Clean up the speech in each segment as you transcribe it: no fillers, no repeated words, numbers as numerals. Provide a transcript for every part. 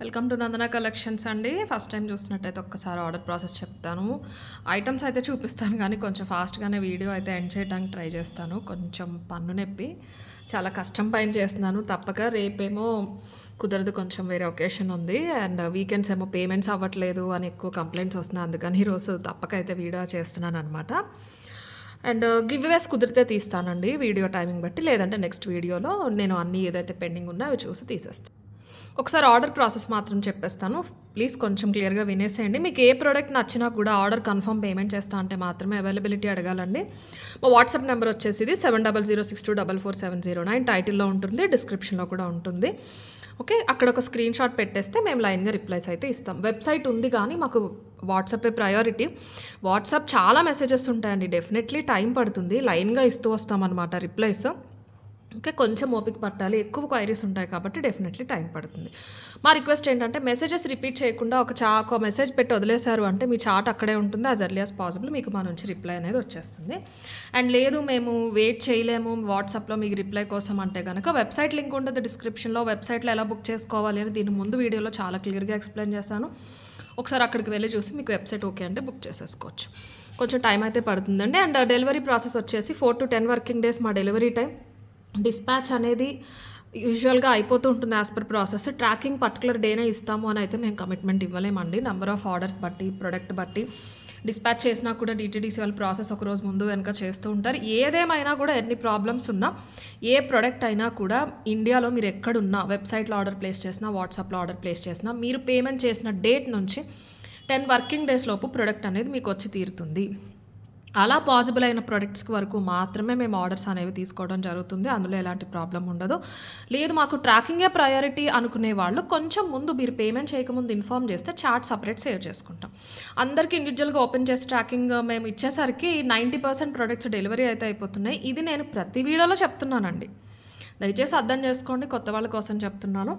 Welcome to Nandana collections అండి. First time చూసినట్టయితే ఒక్కసారి ఆర్డర్ ప్రాసెస్ చెప్తాను. ఐటమ్స్ అయితే చూపిస్తాను కానీ కొంచెం ఫాస్ట్గానే వీడియో అయితే ఎండ్ చేయడానికి ట్రై చేస్తాను. కొంచెం పన్ను నొప్పి చాలా కష్టం పైన చేస్తున్నాను. తప్పక రేపేమో కుదరదు, కొంచెం వేరే ఒకేషన్ ఉంది అండ్ వీకెండ్స్ ఏమో పేమెంట్స్ అవ్వట్లేదు అని ఎక్కువ కంప్లైంట్స్ వస్తున్నాయి. అందుకని ఈరోజు తప్పక అయితే వీడియో చేస్తున్నాను అనమాట. అండ్ గివ్ అవేస్ కుదిరితే తీస్తానండి వీడియో టైమింగ్ బట్టి, లేదంటే నెక్స్ట్ వీడియోలో నేను అన్నీ ఏదైతే పెండింగ్ ఉన్నాయో అవి చూసి తీసేస్తాను. ఒకసారి ఆర్డర్ ప్రాసెస్ మాత్రం చెప్పేస్తాను, ప్లీజ్ కొంచెం క్లియర్గా వినేసేయండి. మీకు ఏ ప్రోడక్ట్ నచ్చినా కూడా ఆర్డర్ కన్ఫర్మ్ పేమెంట్ చేస్తా అంటే మాత్రమే అవైలబిలిటీ అడగాలండి. మా వాట్సాప్ నెంబర్ వచ్చేసి 7006244709 టైటిల్లో ఉంటుంది, డిస్క్రిప్షన్లో కూడా ఉంటుంది. ఓకే, అక్కడ ఒక స్క్రీన్ షాట్ పెట్టేస్తే మేము లైన్గా రిప్లైస్ అయితే ఇస్తాం. వెబ్సైట్ ఉంది కానీ మాకు వాట్సాపే ప్రయారిటీ. వాట్సాప్ చాలా మెసేజెస్ ఉంటాయండి, డెఫినెట్లీ టైం పడుతుంది, లైన్గా ఇస్తూ వస్తామన్నమాట రిప్లైస్. ఇంకా కొంచెం ఓపిక పట్టాలి, ఎక్కువ క్వైరీస్ ఉంటాయి కాబట్టి డెఫినెట్లీ టైం పడుతుంది. మా రిక్వెస్ట్ ఏంటంటే మెసేజెస్ రిపీట్ చేయకుండా ఒక మెసేజ్ పెట్టి వదిలేశారు అంటే మీ చాట్ అక్కడే ఉంటుంది. యాజ్ ఎర్లీ యాజ్ పాసిబుల్ మీకు మా నుంచి రిప్లై అనేది వచ్చేస్తుంది. అండ్ లేదు మేము వెయిట్ చేయలేము వాట్సాప్లో మీకు రిప్లై కోసం అంటే కనుక వెబ్సైట్ లింక్ ఉంటుంది డిస్క్రిప్షన్లో. వెబ్సైట్లో ఎలా బుక్ చేసుకోవాలి అని దీని ముందు వీడియోలో చాలా క్లియర్గా ఎక్స్ప్లెయిన్ చేశాను. ఒకసారి అక్కడికి వెళ్ళి చూసి మీకు వెబ్సైట్ ఓకే అంటే బుక్ చేసేసుకోవచ్చు. కొంచెం టైం అయితే పడుతుందండి. అండ్ డెలివరీ ప్రాసెస్ వచ్చేసి 4 to 10 వర్కింగ్ డేస్ మా డెలివరీ టైం. డిస్పాచ్ అనేది యూజువల్గా అయిపోతూ ఉంటుంది as per process. Tracking particular డేనే ఇస్తాము అని అయితే మేము కమిట్మెంట్ ఇవ్వలేమండి. నెంబర్ ఆఫ్ ఆర్డర్స్ బట్టి, ప్రొడక్ట్ బట్టి డిస్పాచ్ చేసినా కూడా డిటీడీసీ వాళ్ళు ప్రాసెస్ ఒక రోజు ముందు వెనక చేస్తూ ఉంటారు. ఏదేమైనా కూడా ఎన్ని ప్రాబ్లమ్స్ ఉన్నా, ఏ ప్రోడక్ట్ అయినా కూడా ఇండియాలో మీరు ఎక్కడున్నా వెబ్సైట్లో ఆర్డర్ ప్లేస్ చేసినా, వాట్సాప్లో ఆర్డర్ ప్లేస్ చేసినా మీరు పేమెంట్ చేసిన డేట్ నుంచి 10 వర్కింగ్ డేస్ లోపు ప్రోడక్ట్ అనేది మీకు వచ్చి తీరుతుంది. అలా పాసిబుల్ అయిన ప్రొడక్ట్స్కి వరకు మాత్రమే మేము ఆర్డర్స్ అనేవి తీసుకోవడం జరుగుతుంది. అందులో ఎలాంటి ప్రాబ్లం ఉండదు. లేదు మాకు ట్రాకింగే ప్రయారిటీ అనుకునే వాళ్ళు కొంచెం ముందు మీరు పేమెంట్ చేయకముందు ఇన్ఫామ్ చేస్తే చార్ట్ సపరేట్ సేవ్ చేసుకుంటాం. అందరికీ ఇండివిజువల్గా ఓపెన్ చేసి ట్రాకింగ్ మేము ఇచ్చేసరికి 90% ప్రొడక్ట్స్ డెలివరీ అయితే అయిపోతున్నాయి. ఇది నేను ప్రతి వీడియోలో చెప్తున్నానండి, దయచేసి అర్థం చేసుకోండి, కొత్త వాళ్ళ కోసం చెప్తున్నాను.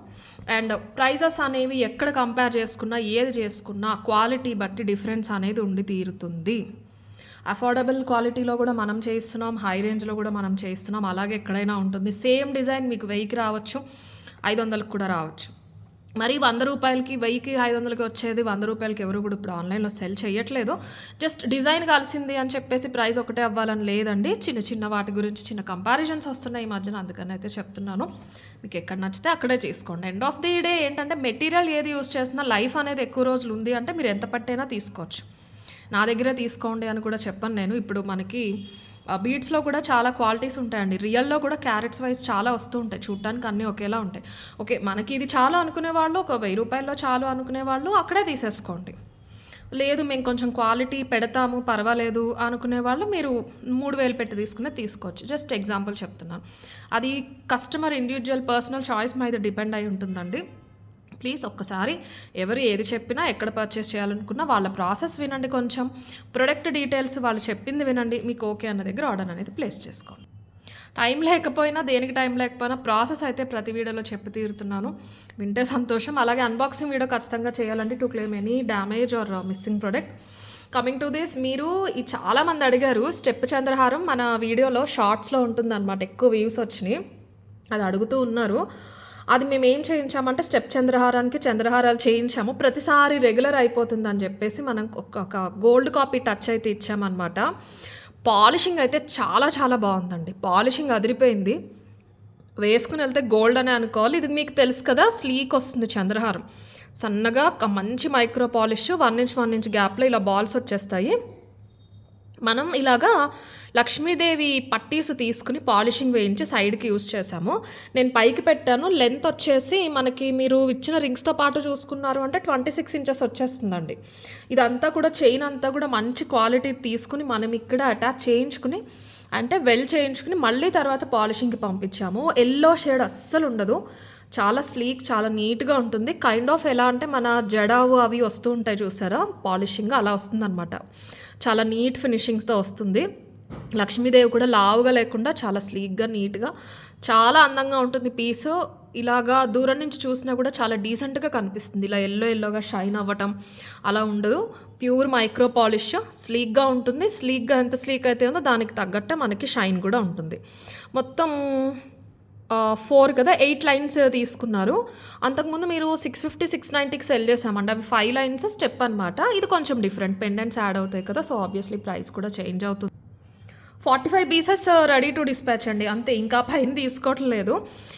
అండ్ ప్రైజెస్ అనేవి ఎక్కడ కంపేర్ చేసుకున్నా, ఏది చేసుకున్నా క్వాలిటీ బట్టి డిఫరెన్స్ అనేది ఉండి తీరుతుంది. అఫోర్డబుల్ క్వాలిటీలో కూడా మనం చేయిస్తున్నాం, హై రేంజ్లో కూడా మనం చేయిస్తున్నాం. అలాగే ఎక్కడైనా ఉంటుంది. సేమ్ డిజైన్ మీకు 1000కి రావచ్చు, 500కి కూడా రావచ్చు. మరి 100 రూపాయలకి 1000కి 500కి వచ్చేది 100 రూపాయలకి ఎవరు కూడా ఇప్పుడు ఆన్లైన్లో సెల్ చేయట్లేదు. జస్ట్ డిజైన్ కలిసింది అని చెప్పేసి ప్రైస్ ఒకటే అవ్వాలని లేదండి. చిన్న చిన్న వాటి గురించి చిన్న కంపారిజన్స్ వస్తున్నాయి ఈ మధ్యన, అందుకని అయితే చెప్తున్నాను. మీకు ఎక్కడ నచ్చితే అక్కడే చేసుకోండి. ఎండ్ ఆఫ్ ది డే ఏంటంటే మెటీరియల్ ఏది యూస్ చేసినా లైఫ్ అనేది ఎక్కువ రోజులు ఉంది అంటే మీరు ఎంత పట్టైనా తీసుకోవచ్చు. నా దగ్గరే తీసుకోండి అని కూడా చెప్పను నేను. ఇప్పుడు మనకి బీడ్స్లో కూడా చాలా క్వాలిటీస్ ఉంటాయండి. రియల్లో కూడా క్యారెట్స్ వైజ్ చాలా వస్తూ ఉంటాయి, చూడటానికి అన్నీ ఒకేలా ఉంటాయి. ఓకే, మనకి ఇది చాలు అనుకునే వాళ్ళు, ఒక 1000 రూపాయల్లో చాలు అనుకునే వాళ్ళు అక్కడే తీసేసుకోండి. లేదు మేము కొంచెం క్వాలిటీ పెడతాము పర్వాలేదు అనుకునే వాళ్ళు మీరు 3000 పెట్టి తీసుకునే తీసుకోవచ్చు. జస్ట్ ఎగ్జాంపుల్ చెప్తున్నాను. అది కస్టమర్ ఇండివిజువల్ పర్సనల్ చాయిస్ మీద డిపెండ్ అయి ఉంటుందండి. ప్లీజ్ ఒక్కసారి ఎవరు ఏది చెప్పినా, ఎక్కడ పర్చేస్ చేయాలనుకున్నా వాళ్ళ ప్రాసెస్ వినండి, కొంచెం ప్రొడక్ట్ డీటెయిల్స్ వాళ్ళు చెప్పింది వినండి. మీకు ఓకే అన్న దగ్గర ఆర్డర్ అనేది ప్లేస్ చేసుకోండి. టైం లేకపోయినా, దేనికి టైం లేకపోయినా ప్రాసెస్ అయితే ప్రతి వీడియోలో చెప్పి తీరుతున్నాను. వింటే సంతోషం. అలాగే అన్బాక్సింగ్ వీడియో ఖచ్చితంగా చేయాలండి to claim any damage are missing product. Coming to this, మీరు ఈ చాలామంది అడిగారు స్టెప్ చంద్రహారం మన వీడియోలో షార్ట్స్లో ఉంటుందన్నమాట, ఎక్కువ వ్యూస్ వచ్చినాయి, అది అడుగుతూ ఉన్నారు. అది మేము ఏం చేయించామంటే స్టెప్ చంద్రహారానికి చంద్రహారాలు చేయించాము. ప్రతిసారి రెగ్యులర్ అయిపోతుందని చెప్పేసి మనం ఒక గోల్డ్ కాపీ టచ్ అయితే ఇచ్చామన్నమాట. పాలిషింగ్ అయితే చాలా చాలా బాగుందండి, పాలిషింగ్ అదిరిపోయింది. వేసుకుని వెళ్తే గోల్డ్ అనే అనుకోవాలి. ఇది మీకు తెలుసు కదా, స్లీక్ వస్తుంది చంద్రహారం, సన్నగా మంచి మైక్రో పాలిష్, 1 inch 1 inch గ్యాప్లో ఇలా బాల్స్ వచ్చేస్తాయి. మనం ఇలాగా లక్ష్మీదేవి పట్టీస్ తీసుకుని పాలిషింగ్ వేయించి సైడ్కి యూజ్ చేసాము. నేను పైకి పెట్టాను. లెంత్ వచ్చేసి మనకి మీరు ఇచ్చిన రింగ్స్తో పాటు చూసుకున్నారు అంటే 26 inches వచ్చేస్తుందండి. ఇదంతా కూడా చైన్ అంతా కూడా మంచి క్వాలిటీ తీసుకుని మనం ఇక్కడ అటాచ్ చేయించుకుని అంటే చేయించుకుని మళ్ళీ తర్వాత పాలిషింగ్కి పంపించాము. ఎల్లో షేడ్ అస్సలు ఉండదు, చాలా స్లీక్, చాలా నీట్గా ఉంటుంది. కైండ్ ఆఫ్ ఎలా అంటే మన జడావు అవి వస్తూ ఉంటాయి చూసారా, పాలిషింగ్ అలా వస్తుందన్నమాట. చాలా నీట్ ఫినిషింగ్స్తో వస్తుంది. లక్ష్మీదేవి కూడా లావుగా లేకుండా చాలా స్లీక్గా, నీట్గా, చాలా అందంగా ఉంటుంది పీసు. ఇలాగా దూరం నుంచి చూసినా కూడా చాలా డీసెంట్గా కనిపిస్తుంది. ఇలా ఎల్లోగా షైన్ అవ్వటం అలా ఉండదు. ప్యూర్ మైక్రో పాలిష్, స్లీక్గా ఉంటుంది. స్లీక్గా ఎంత స్లీక్ అయితే ఉందో దానికి తగ్గట్టే మనకి షైన్ కూడా ఉంటుంది. మొత్తం 4 కదా 8 లైన్స్ తీసుకున్నారు. అంతకుముందు మీరు 650, 690కి సెల్ చేసామండి. అవి 5 లైన్స్ స్టెప్ అనమాట. ఇది కొంచెం డిఫరెంట్ పెండెంట్స్ యాడ్ అవుతాయి కదా! సో, ఆబ్వియస్లీ ప్రైస్ కూడా చేంజ్ అవుతుంది. 45 పీసెస్ రెడీ టు డిస్పాచ్ అండి. అంతే, ఇంకా పైన తీసుకోవట్లేదు.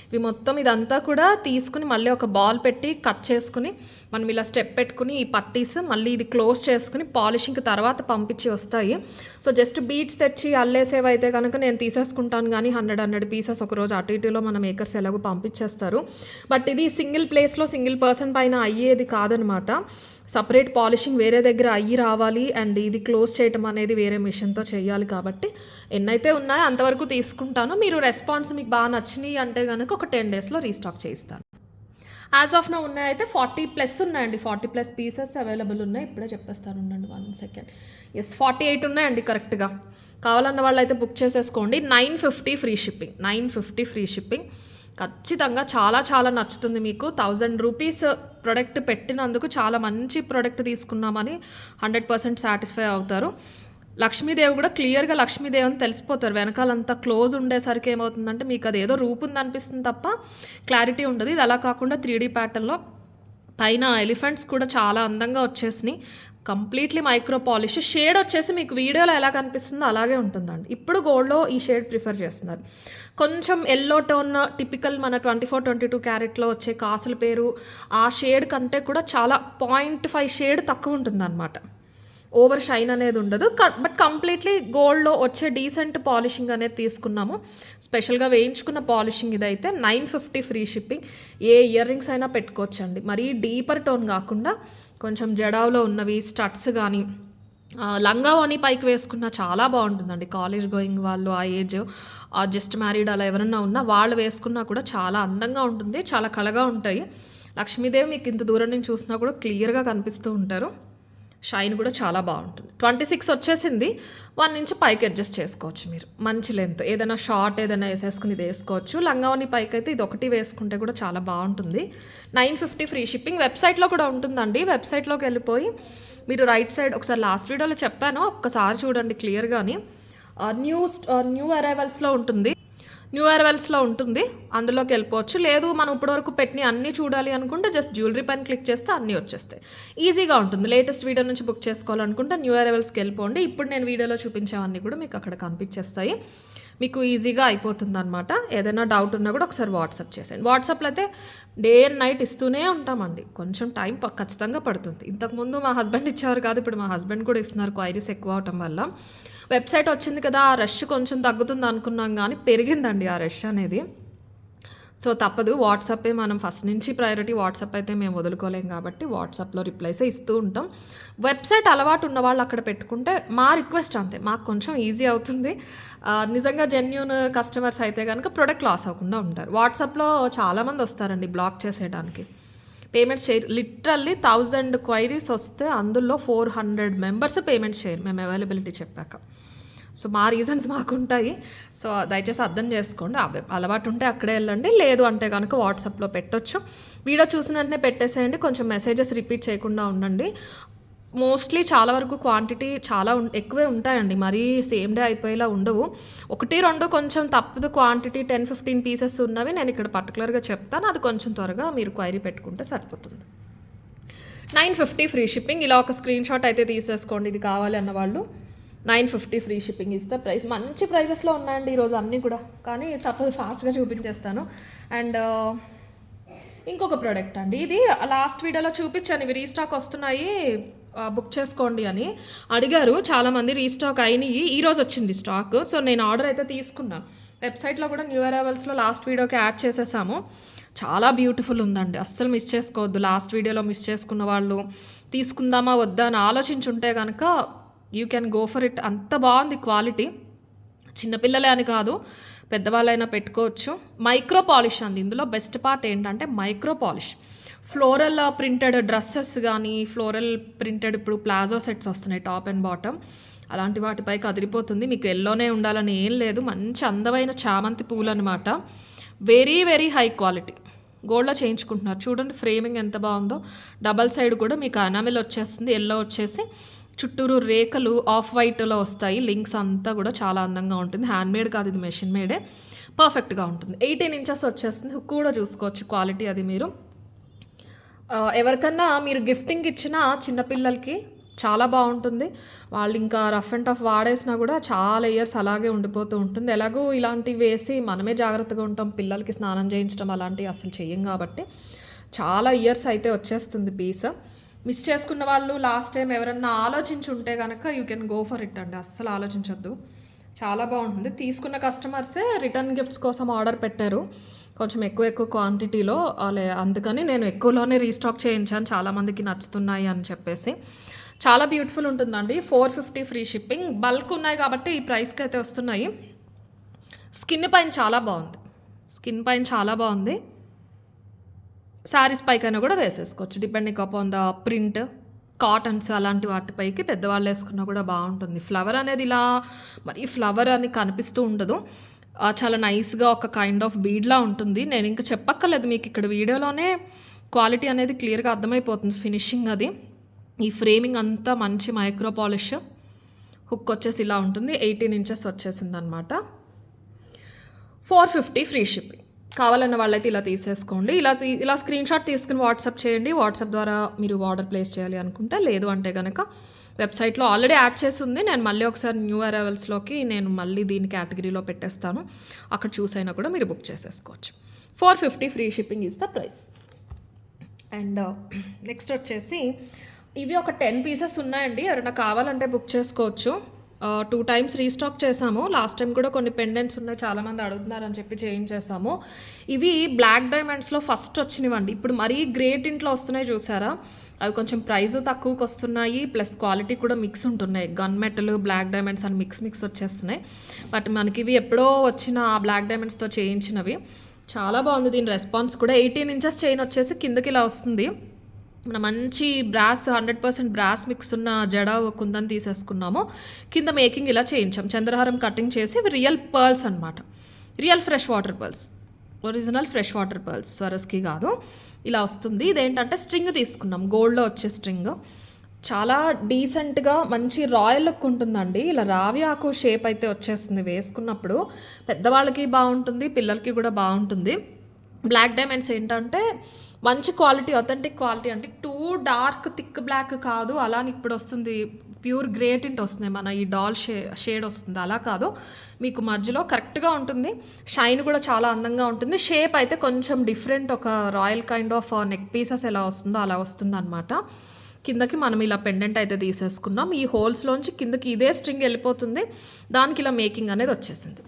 ఇవి మొత్తం ఇదంతా కూడా తీసుకుని మళ్ళీ ఒక బాల్ పెట్టి కట్ చేసుకుని మనం ఇలా స్టెప్ పెట్టుకుని ఈ పట్టీస్ మళ్ళీ ఇది క్లోజ్ చేసుకుని పాలిషింగ్కి తర్వాత పంపించి వస్తాయి. సో జస్ట్ బీట్స్ తెచ్చి అల్లేసేవి అయితే కనుక నేను తీసేసుకుంటాను, కానీ 100 పీసెస్ ఒకరోజు అటు ఇటులో మన మేకర్స్ ఎలాగో పంపించేస్తారు. బట్ ఇది సింగిల్ ప్లేస్లో సింగిల్ పర్సన్ పైన అయ్యేది కాదనమాట. సపరేట్ పాలిషింగ్ వేరే దగ్గర అయ్యి రావాలి అండ్ ఇది క్లోజ్ చేయటం అనేది వేరే మిషన్తో చేయాలి. కాబట్టి ఎన్నైతే ఉన్నాయో అంతవరకు తీసుకుంటాను. మీరు రెస్పాన్స్ మీకు బాగా నచ్చినాయి అంటే కనుక ఒక 10 డేస్లో రీస్టాక్ చేయిస్తాను. యాజ్ ఆఫ్ నో ఉన్నాయైతే 40+ ఉన్నాయండి. 40+ పీసెస్ అవైలబుల్ ఉన్నాయి. ఇప్పుడే చెప్పేస్తాను, ఉండండి 1 సెకండ్. ఎస్, 48 ఉన్నాయండి కరెక్ట్గా. కావాలన్న వాళ్ళు అయితే బుక్ చేసేసుకోండి. 950 ఫ్రీ షిప్పింగ్. 950 free shipping. ఖచ్చితంగా చాలా చాలా నచ్చుతుంది మీకు. 1000 రూపీస్ ప్రోడక్ట్ పెట్టినందుకు చాలా మంచి ప్రోడక్ట్ తీసుకున్నామని 100% సాటిస్ఫై అవుతారు. లక్ష్మీదేవి కూడా క్లియర్గా లక్ష్మీదేవి అని తెలిసిపోతారు. వెనకాలంతా క్లోజ్ ఉండేసరికి ఏమవుతుందంటే మీకు అది ఏదో రూపు ఉంది అనిపిస్తుంది తప్ప క్లారిటీ ఉండదు. ఇది అలా కాకుండా 3D ప్యాటర్న్లో పైన ఎలిఫెంట్స్ కూడా చాలా అందంగా వచ్చేసినాయి. Completely micro polish. షేడ్ వచ్చేసి మీకు వీడియోలో ఎలా కనిపిస్తుందో అలాగే ఉంటుందండి. ఇప్పుడు గోల్డ్లో ఈ షేడ్ ప్రిఫర్ చేస్తున్నారు. కొంచెం ఎల్లో టోన్ టిపికల్ మన 24-22 క్యారెట్లో వచ్చే కాసుల పేరు ఆ షేడ్ కంటే కూడా చాలా 0.5 షేడ్ తక్కువ ఉంటుందన్నమాట. ఓవర్ షైన్ అనేది ఉండదు. బట్ కంప్లీట్లీ గోల్డ్లో వచ్చే డీసెంట్ పాలిషింగ్ అనేది తీసుకున్నాము. స్పెషల్గా వేయించుకున్న పాలిషింగ్ ఇదైతే. 950 ఫ్రీ షిప్పింగ్. ఏ ఇయర్ రింగ్స్ అయినా పెట్టుకోవచ్చండి. మరీ డీపర్ టోన్ కాకుండా కొంచెం జడావులో ఉన్నవి స్టడ్స్ కానీ లంగా ఓని పైకి వేసుకున్న చాలా బాగుంటుందండి. కాలేజ్ గోయింగ్ వాళ్ళు, ఆ ఏజ్ జస్ట్ మ్యారీడ్ అలా ఎవరన్నా ఉన్నా వాళ్ళు వేసుకున్నా కూడా చాలా అందంగా ఉంటుంది. చాలా కళగా ఉంటాయి. లక్ష్మీదేవి మీకు ఇంత దూరం నుంచి చూసినా కూడా క్లియర్గా కనిపిస్తూ ఉంటారు. షైన్ కూడా చాలా బాగుంటుంది. 26 వచ్చేసింది. 1 ఇంచ్ పైకి అడ్జస్ట్ చేసుకోవచ్చు మీరు. మంచి లెంత్ ఏదైనా షార్ట్ ఏదైనా వేసేసుకుని ఇది వేసుకోవచ్చు. లంగావని పైకి అయితే ఇది ఒకటి వేసుకుంటే కూడా చాలా బాగుంటుంది. 950 ఫ్రీ షిప్పింగ్. వెబ్సైట్లో కూడా ఉంటుందండి. వెబ్సైట్లోకి వెళ్ళిపోయి మీరు రైట్ సైడ్ ఒకసారి లాస్ట్ వీడియోలో చెప్పాను, ఒక్కసారి చూడండి క్లియర్గాని. న్యూ అరైవల్స్లో ఉంటుంది. న్యూ అరైవల్స్లో ఉంటుంది, అందులోకి వెళ్ళిపోవచ్చు. లేదు మనం ఇప్పటివరకు పెట్టిన అన్నీ చూడాలి అనుకుంటే జస్ట్ జ్యువెలరీ పైన క్లిక్ చేస్తే అన్నీ వచ్చేస్తాయి. ఈజీగా ఉంటుంది. లేటెస్ట్ వీడియో నుంచి బుక్ చేసుకోవాలనుకుంటే న్యూ అరైవల్స్కి వెళ్ళిపోండి. ఇప్పుడు నేను వీడియోలో చూపించేవన్నీ కూడా మీకు అక్కడ కనిపించేస్తాయి. మీకు ఈజీగా అయిపోతుంది అనమాట. ఏదైనా డౌట్ ఉన్నా కూడా ఒకసారి వాట్సాప్ చేసేయండి. వాట్సాప్లో అయితే డే అండ్ నైట్ ఇస్తూనే ఉంటామండి. కొంచెం టైం ఖచ్చితంగా పడుతుంది. ఇంతకుముందు మా హస్బెండ్ ఇచ్చేవారు కాదు, ఇప్పుడు మా హస్బెండ్ కూడా ఇస్తున్నారు క్వైరీస్ ఎక్కువ అవటం వల్ల. వెబ్సైట్ వచ్చింది కదా, ఆ రష్ కొంచెం తగ్గుతుంది అనుకున్నాం, కానీ పెరిగిందండి ఆ రష్ అనేది. సో తప్పదు, వాట్సాపే మనం ఫస్ట్ నుంచి ప్రయారిటీ. వాట్సాప్ అయితే మేము వదులుకోలేం కాబట్టి వాట్సాప్లో రిప్లైసే ఇస్తూ ఉంటాం. వెబ్సైట్ అలవాటు ఉన్న వాళ్ళు అక్కడ పెట్టుకుంటే మా రిక్వెస్ట్ అంతే, మాకు కొంచెం ఈజీ అవుతుంది. నిజంగా జెన్యూన్ కస్టమర్స్ అయితే కనుక ప్రొడక్ట్ లాస్ అవ్వకుండా ఉంటారు. వాట్సాప్లో చాలామంది వస్తారండి బ్లాక్ చేసేయడానికి. పేమెంట్స్ చేయరు. లిటరల్లీ 1000 క్వైరీస్ వస్తే అందులో 400 మెంబర్స్ పేమెంట్స్ చేయరు మేము అవైలబిలిటీ చెప్పాక. సో మా రీజన్స్ మాకుంటాయి. సో దయచేసి అర్థం చేసుకోండి. అలవాటు ఉంటే అక్కడే వెళ్ళండి, లేదు అంటే కనుక వాట్సాప్లో పెట్టొచ్చు. వీడియో చూసిన వెంటనే పెట్టేసేయండి. కొంచెం మెసేజెస్ రిపీట్ చేయకుండా ఉండండి. మోస్ట్లీ చాలా వరకు క్వాంటిటీ చాలా ఎక్కువే ఉంటాయండి. మరీ సేమ్ డే అయిపోయేలా ఉండవు. 1-2 కొంచెం తప్పదు క్వాంటిటీ 10-15 పీసెస్ ఉన్నవి నేను ఇక్కడ పర్టికులర్గా చెప్తాను. అది కొంచెం త్వరగా మీరు క్వైరీ పెట్టుకుంటే సరిపోతుంది. 950 ఫ్రీ షిప్పింగ్. ఇలా ఒక స్క్రీన్ షాట్ అయితే తీసేసుకోండి ఇది కావాలి అన్న వాళ్ళు. 950 ఫ్రీ షిప్పింగ్ ఇస్తే ప్రైస్ మంచి ప్రైజెస్లో ఉన్నాయండి ఈరోజు అన్నీ కూడా, కానీ తప్పదు ఫాస్ట్గా చూపించేస్తాను. అండ్ ఇంకొక ప్రోడక్ట్ అండి, ఇది లాస్ట్ వీడియోలో చూపించాను. ఇవి రీస్టాక్ వస్తున్నాయి బుక్ చేసుకోండి అని అడిగారు చాలామంది. రీస్టాక్ అయినాయి, ఈరోజు వచ్చింది స్టాక్. సో నేను ఆర్డర్ అయితే తీసుకున్నాను. వెబ్సైట్లో కూడా న్యూ అరైవల్స్లో లాస్ట్ వీడియోకి యాడ్ చేసేసాము. చాలా బ్యూటిఫుల్ ఉందండి, అస్సలు మిస్ చేసుకోవద్దు. లాస్ట్ వీడియోలో మిస్ చేసుకున్న వాళ్ళు తీసుకుందామా వద్దా అని ఆలోచించుంటే కనుక you can go for it. అంత బాగుంది క్వాలిటీ. చిన్నపిల్లలే అని కాదు, పెద్దవాళ్ళైనా పెట్టుకోవచ్చు. మైక్రో పాలిష్ అండి. ఇందులో బెస్ట్ పార్ట్ ఏంటంటే micro polish. Floral printed dresses కానీ, ఫ్లోరల్ ప్రింటెడ్ ఇప్పుడు ప్లాజో సెట్స్ వస్తున్నాయి టాప్ అండ్ బాటమ్, అలాంటి వాటిపై కదిలిపోతుంది. మీకు ఎల్లోనే ఉండాలని ఏం లేదు, మంచి అందమైన చామంతి పూలు అనమాట. Very very high quality. గోల్డ్లో చేయించుకుంటున్నారు చూడండి, ఫ్రేమింగ్ ఎంత బాగుందో. డబల్ సైడ్ కూడా మీకు ఎనామిల్ వచ్చేస్తుంది, ఎల్లో వచ్చేసి చుట్టూరు రేఖలు ఆఫ్ వైట్లో వస్తాయి. లింక్స్ అంతా కూడా చాలా అందంగా ఉంటుంది. హ్యాండ్మేడ్ కాదు, ఇది మెషిన్ మేడే. పర్ఫెక్ట్‌గా ఉంటుంది. 18 ఇంచెస్ వచ్చేస్తుంది. హుక్ కూడా చూసుకోవచ్చు క్వాలిటీ అది మీరు. ఎవరికన్నా మీరు గిఫ్టింగ్ ఇచ్చినా చిన్న పిల్లలకి చాలా బావుంటుంది. వాళ్ళింకా రఫ్ అండ్ టఫ్ వాడేసినా గూడా చాలా ఇయర్స్ అలాగే ఉండిపోతూ ఉంటుంది. ఎలాగో ఇలాంటివి వేసి మనమే జాగ్రత్తగా ఉంటాం. పిల్లలకి స్నానం చేయించడం అలాంటివి అసలు చెయ్యం గాబట్టి, చాలా ఇయర్స్ అయితే వచ్చేస్తుంది పీస్. మిస్ చేసుకున్న వాళ్ళు లాస్ట్ టైమ్ ఎవరన్నా ఆలోచించుంటే గనక you can go for it అండి. అస్సలు ఆలోచించొద్దు. చాలా బాగుంటుంది. తీసుకున్న కస్టమర్సే రిటర్న్ గిఫ్ట్స్ కోసం ఆర్డర్ పెట్టారు. కొంచెం ఎక్కువ క్వాంటిటీలో అందుకని నేను ఎక్కువలోనే రీస్టాక్ చేయించాను. చాలామందికి నచ్చుతున్నాయి అని చెప్పేసి. చాలా బ్యూటిఫుల్ ఉంటుందండి. 450 ఫ్రీ షిప్పింగ్. బల్క్ ఉన్నాయి కాబట్టి ఈ ప్రైస్కి అయితే వస్తున్నాయి. స్కిన్ పైన చాలా బాగుంది. శారీస్ పైకైనా కూడా వేసేసుకోవచ్చు depending upon the print. Cottons అలాంటి వాటిపైకి పెద్దవాళ్ళు వేసుకున్నా కూడా బాగుంటుంది. ఫ్లవర్ అనేది ఇలా మరి ఫ్లవర్ అని కనిపిస్తూ ఉండదు. చాలా నైస్గా ఒక కైండ్ ఆఫ్ బీడ్లా ఉంటుంది. నేను ఇంకా చెప్పక్కర్లేదు, మీకు ఇక్కడ వీడియోలోనే క్వాలిటీ అనేది క్లియర్గా అర్థమైపోతుంది. ఫినిషింగ్ అది, ఈ ఫ్రేమింగ్ అంతా మంచి మైక్రో పాలిష్. హుక్ వచ్చేసి ఇలా ఉంటుంది. 18 ఇంచెస్ వచ్చేసింది అనమాట. 450 ఫ్రీ షిప్పింగ్. కావాలన్న వాళ్ళైతే ఇలా తీసేసుకోండి. ఇలా స్క్రీన్ షాట్ తీసుకుని వాట్సాప్ చేయండి. వాట్సాప్ ద్వారా మీరు ఆర్డర్ ప్లేస్ చేయాలి అనుకుంటే, లేదు అంటే కనుక వెబ్సైట్లో ఆల్రెడీ యాడ్ చేసి ఉంది. నేను మళ్ళీ ఒకసారి న్యూ అరైవల్స్లోకి నేను మళ్ళీ దీని కేటగిరీలో పెట్టేస్తాను. అక్కడ చూసైనా కూడా మీరు బుక్ చేసేసుకోవచ్చు. 450 free shipping is the price. And next వచ్చేసి ఇవి ఒక 10 పీసెస్ ఉన్నాయండి. ఎవరైనా కావాలంటే బుక్ చేసుకోవచ్చు. 2 టైమ్స్ రీస్టాక్ చేసాము. లాస్ట్ టైం కూడా కొన్ని పెండెంట్స్ ఉన్నాయి, చాలామంది అడుగుతున్నారని చెప్పి చేయించేసాము. ఇవి బ్లాక్ డైమండ్స్లో ఫస్ట్ వచ్చినవండి. ఇప్పుడు మరీ గ్రేట్ ఇంట్లో వస్తున్నాయి చూసారా, అవి కొంచెం ప్రైస్ తక్కువకి వస్తున్నాయి. ప్లస్ క్వాలిటీ కూడా మిక్స్ ఉంటున్నాయి. గన్ మెటల్, బ్లాక్ డైమండ్స్ అని మిక్స్ వచ్చేస్తున్నాయి. బట్ మనకి ఇవి ఎప్పుడో వచ్చిన ఆ బ్లాక్ డైమండ్స్తో చేయించినవి. చాలా బాగుంది దీని రెస్పాన్స్ కూడా. 18 ఇంచెస్ చైన్ వచ్చేసి కిందకి ఇలా వస్తుంది. మన మంచి బ్రాస్ 100% బ్రాస్ మిక్స్ ఉన్న జడ కుందని తీసేసుకున్నాము. కింద మేకింగ్ ఇలా చేయించాం. చంద్రహారం కటింగ్ చేసి ఇవి రియల్ పర్ల్స్ అనమాట. Real fresh water pearls, original fresh water pearls, స్వరస్కి కాదు. ఇలా వస్తుంది. ఇదేంటంటే స్ట్రింగ్ తీసుకున్నాం, గోల్డ్లో వచ్చే స్ట్రింగ్. చాలా డీసెంట్గా మంచి రాయల్ లుక్ ఉంటుందండి. ఇలా రావి ఆకు షేప్ అయితే వచ్చేస్తుంది వేసుకున్నప్పుడు. పెద్దవాళ్ళకి బాగుంటుంది, పిల్లలకి కూడా బాగుంటుంది. బ్లాక్ డైమండ్స్ ఏంటంటే మంచి క్వాలిటీ, అథెంటిక్ క్వాలిటీ అంటే టూ డార్క్ థిక్ బ్లాక్ కాదు. అలా ఇప్పుడు వస్తుంది ప్యూర్ గ్రే టింట్ వస్తుంది, మన ఈ డాల్ షేడ్ వస్తుంది. అలా కాదు, మీకు మధ్యలో కరెక్ట్గా ఉంటుంది. షైన్ కూడా చాలా అందంగా ఉంటుంది. షేప్ అయితే కొంచెం డిఫరెంట్, ఒక royal kind of neck pieces ఎలా వస్తుందో అలా వస్తుంది అనమాట. కిందకి మనం ఇలా పెండెంట్ అయితే తీసేసుకున్నాం. ఈ హోల్స్లోంచి కిందకి ఇదే స్ట్రింగ్ వెళ్ళిపోతుంది. దానికి ఇలా మేకింగ్ అనేది వచ్చేసింది.